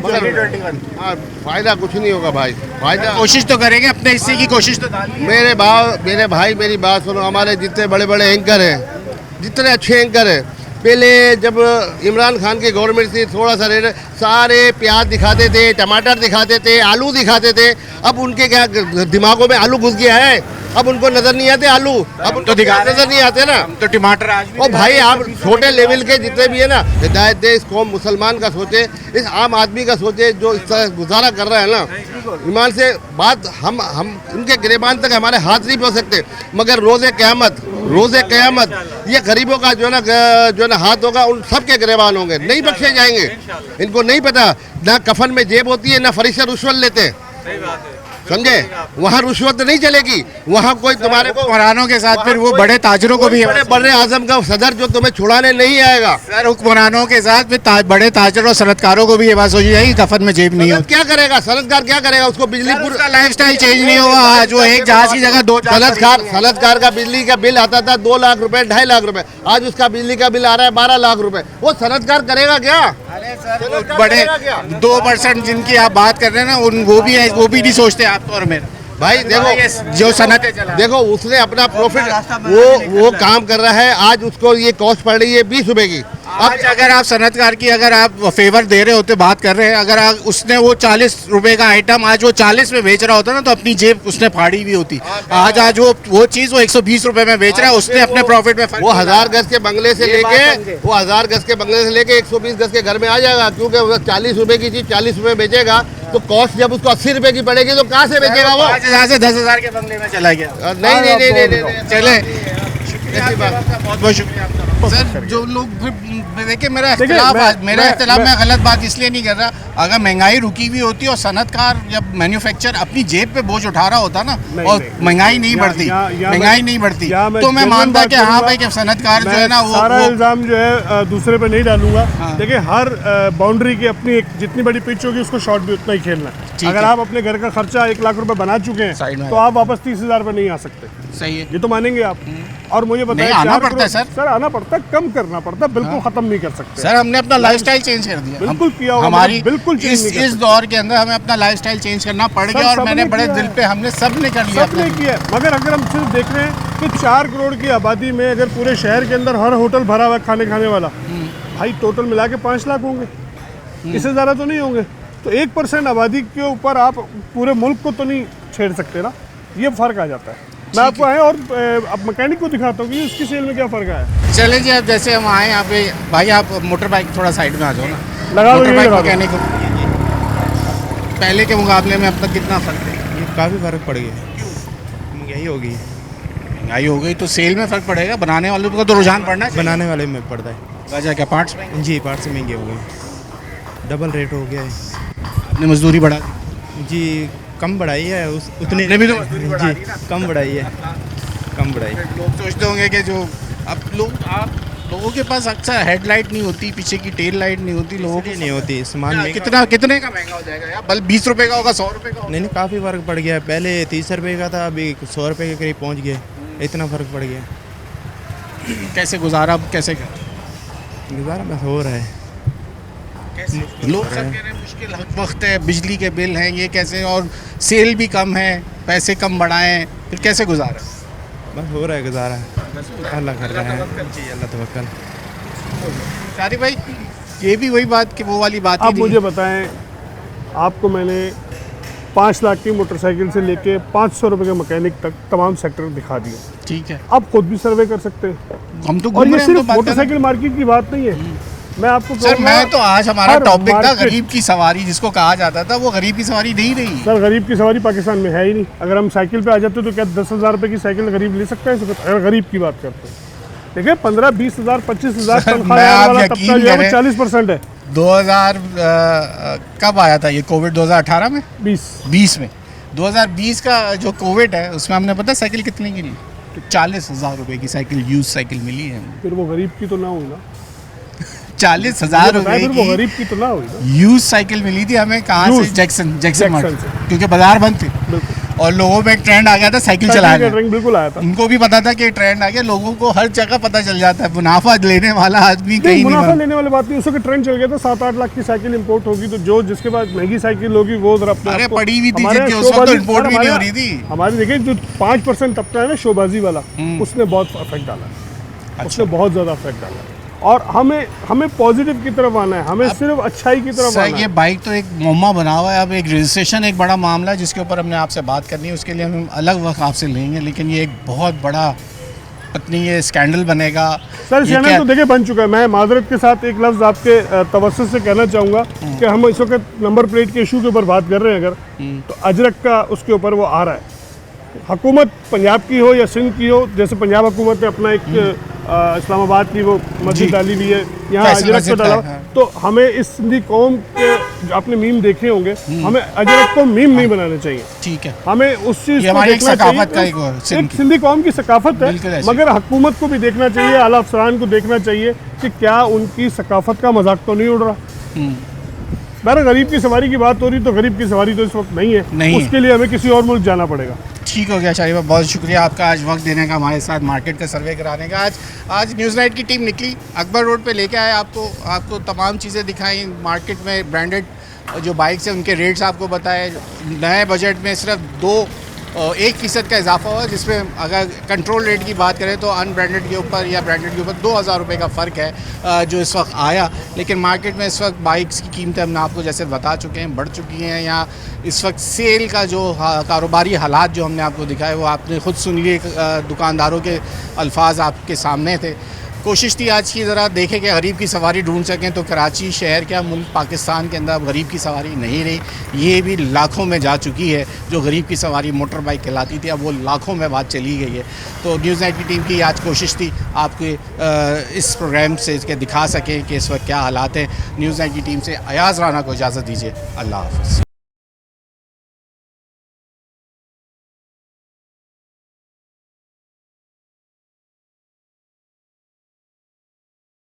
Speaker 11: हाँ, फायदा कुछ नहीं होगा भाई, फायदा
Speaker 1: कोशिश तो करेंगे, अपने हिस्से की कोशिश तो डालिए।
Speaker 11: मेरे भाई मेरी बात सुनो, हमारे जितने बड़े बड़े एंकर हैं, जितने अच्छे एंकर हैं, पहले जब इमरान खान की गवर्नमेंट थी थोड़ा सा रेट, सारे प्याज दिखाते थे, टमाटर दिखाते थे, आलू दिखाते थे। अब उनके क्या दिमागों में आलू घुस गया है, अब उनको नजर नहीं आते आलू, अब उनको नजर नहीं आते ना।
Speaker 1: तो टमाटर आज भी
Speaker 11: और भाई आप छोटे लेवल के जितने भी है ना, हिदायत दे, इस कौम मुसलमान का सोचे, इस आम आदमी का सोचे जो इस तरह गुजारा कर रहा है ना, ईमान से बात हम उनके गिरेबान तक हमारे हाथ नहीं पहुँच सकते, मगर रोज़े क़यामत ये गरीबों का जो है ना हाथ होगा, उन सब के गिरेबान होंगे, नहीं बख्शे जाएंगे। इनको नहीं पता ना कफन में जेब होती है, ना फरिश्ते रुश्वत लेते हैं, समझे? वहाँ रुश्वत नहीं चलेगी, वहाँ कोई तुम्हारे को
Speaker 1: हुक्मरानों के साथ फिर वो बड़े ताजरों को भी,
Speaker 11: बड़े आजम का सदर जो तुम्हें छुड़ाने नहीं आएगा।
Speaker 1: सर हुक्मरानों के साथ फिर बड़े ताजरों और सनतकारों को भी ये बात सोची जाएगी कफन में जेब नहीं हो।
Speaker 11: क्या करेगा सनतकार, क्या करेगा? उसको बिजली
Speaker 1: पूरा लाइफस्टाइल चेंज नहीं होगा आज, वो एक जहाज की जगह 2
Speaker 11: सनतकार का बिजली का बिल आता था 2 लाख रुपए, 2.5 लाख रुपए, आज उसका बिजली का बिल आ रहा है 12 लाख रुपए। वो सनतकार करेगा क्या?
Speaker 1: बड़े 2% जिनकी आप बात कर रहे हैं ना, वो भी नहीं सोचते आप और मेरे
Speaker 11: भाई। देखो
Speaker 1: जो सनतें चला,
Speaker 11: देखो उसने अपना प्रॉफिट वो काम कर रहा है, आज उसको ये कॉस्ट पड़ रही है 20 रुपए की।
Speaker 1: आज अगर आप सनतकार की अगर आप फेवर दे रहे होते, बात कर रहे हैं, अगर उसने वो 40 रुपए का आइटम आज वो 40 में बेच रहा होता ना, तो अपनी जेब उसने फाड़ी भी होती। आज वो चीज वो 120 रुपए में बेच रहा है, उसने अपने प्रॉफिट में
Speaker 11: वो 1000 गज के बंगले से लेके 120 गज के घर में आ जाएगा, क्योंकि 40 रुपए की चीज 40 रुपए बेचेगा, तो कॉस्ट जब उसको 80 रुपए की पड़ेगी तो कहाँ से बेचेगा वो?
Speaker 1: 5,000 से 10,000 के बंगले में चला गया।
Speaker 11: नहीं
Speaker 1: चले, बहुत बहुत शुक्रिया सर। जो लोग देखिए मेरा इख्तिलाफ मैं गलत बात इसलिए नहीं कर रहा, अगर महंगाई रुकी हुई होती और सनतकार या मैन्युफैक्चर अपनी जेब पे बोझ उठा रहा होता ना, और महंगाई नहीं बढ़ती, तो मैं मानता कि हाँ भाई कि सनतकार जो है ना वो
Speaker 7: सारा इल्जाम जो है दूसरे पे नहीं डालूंगा। देखिए हर बाउंड्री की अपनी एक जितनी बड़ी पिच होगी उसको शॉट भी उतना ही खेलना है। अगर आप अपने घर का खर्चा 1 लाख रुपए बना चुके हैं तो आप वापस 30,000 पे नहीं आ सकते।
Speaker 1: सही है,
Speaker 7: ये तो मानेंगे आप। और मुझे बताइए,
Speaker 1: आना पड़ता है सर,
Speaker 7: आना पड़ता है, कम करना पड़ता है, बिल्कुल खत्म नहीं कर सकते
Speaker 1: सर। हमने अपना लाइफस्टाइल चेंज कर दिया,
Speaker 7: बिल्कुल किया होगा,
Speaker 1: हमारी
Speaker 7: बिल्कुल
Speaker 1: इस दौर के अंदर हमें अपना लाइफस्टाइल चेंज करना पड़ गया, और मैंने बड़े दिल पे हमने सब ने कर लिया,
Speaker 7: सबने किया। मगर अगर हम सिर्फ देख रहे हैं कि 4 करोड़ की आबादी में अगर पूरे शहर के अंदर हर होटल भरा हुआ खाने वाला, भाई टोटल मिला के 5 लाख होंगे, इससे ज़्यादा तो नहीं होंगे। तो 1% आबादी के ऊपर आप पूरे मुल्क को तो नहीं छेड़ सकते ना, ये फ़र्क आ जाता है। मैं आपको आए और अब मैकेनिक को दिखाता हूँ कि उसकी सेल में क्या फ़र्क आया।
Speaker 1: चलें जी, अब जैसे हम आए यहाँ पे, भाई आप मोटर बाइक थोड़ा साइड में आ जाओ ना,
Speaker 7: लगा
Speaker 1: मोटर बाइक मैकेनिक पहले के मुकाबले में अब तक कितना फ़र्क है?
Speaker 6: काफ़ी फ़र्क पड़ गया, महंगाई हो गई,
Speaker 1: महंगाई हो गई तो सेल में फ़र्क पड़ेगा, बनाने वालों का तो रुझान पड़ना है,
Speaker 6: बनाने वाले में पड़ता है।
Speaker 1: वजह क्या? पार्ट्स में?
Speaker 6: जी, पार्ट्स महंगे हो गए, डबल रेट हो गया है।
Speaker 1: अपनी मजदूरी बढ़ा दी
Speaker 6: जी, कम बढ़ाई है उतने
Speaker 1: भी तो मजदूरी बढ़ा दी ना।
Speaker 6: कम बढ़ाई है, कम बढ़ाई।
Speaker 1: लोग सोचते होंगे कि जो अब लोगों के पास अक्सर हेडलाइट नहीं होती, पीछे की टेल लाइट नहीं होती, लोगों की
Speaker 6: नहीं होती। सामान
Speaker 1: कितने का महंगा हो जाएगा यार? बल्कि 20 रुपए का होगा, 100 रुपए का?
Speaker 6: नहीं, काफ़ी फ़र्क पड़ गया है। पहले 30 रुपये का था, अभी 100 रुपये के करीब पहुँच गया, इतना फ़र्क पड़ गया।
Speaker 1: कैसे गुजारा, अब कैसे कर
Speaker 6: गुजारा बस हो रहा है।
Speaker 1: लोग सब कह रहे हैं मुश्किल वक्त है, बिजली के बिल हैं, ये कैसे, और सेल भी कम है, पैसे कम बढ़ाएं, फिर कैसे गुजारा?
Speaker 6: बस हो रहा है गुजारा, अल्लाह कर रहा है जी, अल्लाह तवक्कल।
Speaker 1: सारी भाई ये भी वही बात कि वो वाली बात
Speaker 7: आप मुझे बताएं, आपको मैंने 5 लाख की मोटरसाइकिल से लेके 500 रुपये के मैकेनिक तक तमाम सेक्टर दिखा दिए।
Speaker 1: ठीक है,
Speaker 7: आप खुद भी सर्वे कर सकते हैं।
Speaker 1: हम तो
Speaker 7: और ये सिर्फ मोटरसाइकिल मार्केट की बात नहीं है। मैं आपको
Speaker 1: सर, मैं तो आज हमारा टॉपिक था गरीब की सवारी, जिसको कहा जाता था, वो गरीब की सवारी नहीं रही।
Speaker 7: सर, गरीब की सवारी पाकिस्तान में है ही नहीं। अगर हम साइकिल पे आ जाते तो क्या 10,000 रुपये की साइकिल गरीब ले सकता है? अगर गरीब की बात करते हैं, देखिए 15-20 हज़ार 25,000 तनख्वाह वाला तबका जो है 40% है।
Speaker 1: 2000 कब आया था ये कोविड? 2018 में, 20 में। 2020 का जो कोविड है उसमें हमने पता साइकिल कितने की ली? 40,000 रुपए की साइकिल, यूज साइकिल मिली है।
Speaker 7: फिर वो गरीब की तो ना हुई ना?
Speaker 1: 40,000 रुपए
Speaker 7: की गरीब की तो ना हुई ना?
Speaker 1: यूज साइकिल मिली थी हमें, कहाँ से? जैक्सन मार्ट, क्योंकि बाजार बंद थे। और लोगों में एक ट्रेंड आ गया था साइकिल चलाने का,
Speaker 7: ट्रेंड बिल्कुल आया था।
Speaker 1: उनको भी पता था कि ट्रेंड आ गया, लोगों को हर जगह पता चल जाता है, मुनाफा लेने वाला आदमी कहीं
Speaker 7: मुनाफा लेने वाली बात नहीं, उसका ट्रेंड चल गया था 7-8 लाख की साइकिल इंपोर्ट होगी तो जो जिसके पास महंगी साइकिल होगी वो जरा
Speaker 1: अरे पड़ी हुई थी जिनकी उस वक्त तो इंपोर्ट भी नहीं हो रही थी।
Speaker 7: हमारी देखिए जो 5% तबका है ना शोबाजी वाला, उसने बहुत इफेक्ट डाला है, उसने बहुत ज़्यादा इफेक्ट डाला है। और हमें पॉजिटिव की तरफ आना है, हमें सिर्फ अच्छाई की तरफ आना है।
Speaker 1: ये बाइक तो एक मुम्मा बना हुआ है, अब एक रजिस्ट्रेशन एक बड़ा मामला है जिसके ऊपर हमने आपसे बात करनी है, उसके लिए हम अलग वक्त आपसे लेंगे, लेकिन ये एक बहुत बड़ा पत्नी ये स्कैंडल बनेगा।
Speaker 7: सर स्कैंडल तो देखिए बन चुका है। मैं माजरत के साथ एक लफ्ज़ आपके तवज्जुह से कहना चाहूँगा कि हम इस वक्त नंबर प्लेट के इशू के ऊपर बात कर रहे हैं, अगर तो अजरक का उसके ऊपर वो आ रहा है। हुकूमत पंजाब की हो या सिंध की हो, जैसे पंजाब हुकूमत ने अपना एक इस्लामाबाद की वो मस्जिद डाली हुई है, यहाँ अजरक को डाला, तो हमें इस सिंधी कौम के जो आपने मीम देखे होंगे, हमें अजरक को मीम नहीं बनाने चाहिए।
Speaker 1: ठीक है,
Speaker 7: हमें उस चीज़ को देखना चाहिए, एक सिंधी कौम की सकाफत है, मगर हुकूमत को भी देखना चाहिए, आला अफसरान को देखना चाहिए कि क्या उनकी सकाफत का मजाक तो नहीं उड़ रहा। बहरहाल गरीब की सवारी की बात हो रही, तो गरीब की सवारी तो इस वक्त नहीं है, उसके लिए हमें किसी और मुल्क जाना पड़ेगा।
Speaker 1: ठीक हो गया शाहिद भाई, बहुत शुक्रिया आपका आज वक्त देने का, हमारे साथ मार्केट का सर्वे कराने का। आज न्यूज़ नाइट की टीम निकली, अकबर रोड पे लेके आए आपको तमाम चीज़ें दिखाई, मार्केट में ब्रांडेड जो बाइक्स हैं उनके रेट्स आपको बताए। नए बजट में सिर्फ 1% का इजाफा हुआ, जिसमें अगर कंट्रोल रेट की बात करें तो अनब्रांडेड के ऊपर या ब्रांडेड के ऊपर 2000 रुपये का फ़र्क है जो इस वक्त आया। लेकिन मार्केट में इस वक्त बाइक्स की कीमतें हमने आपको जैसे बता चुके हैं, बढ़ चुकी हैं। यहाँ इस वक्त सेल का जो कारोबारी हालात जो हमने आपको दिखाए वो आपने ख़ुद सुन लिए, दुकानदारों के अल्फाज आपके सामने थे। कोशिश थी आज की ज़रा देखें कि गरीब की सवारी ढूंढ सकें, तो कराची शहर क्या मुल्क पाकिस्तान के अंदर अब गरीब की सवारी नहीं रही, ये भी लाखों में जा चुकी है। जो गरीब की सवारी मोटर बाइक कहलाती थी अब वो लाखों में बात चली गई है। तो न्यूज़ नाइट की टीम की आज कोशिश थी आपके इस प्रोग्राम से के दिखा सकें कि इस वक्त क्या हालात हैं। न्यूज़ नाइट की टीम से अयाज़ राना को इजाज़त दीजिए, अल्लाह हाफ़िज़।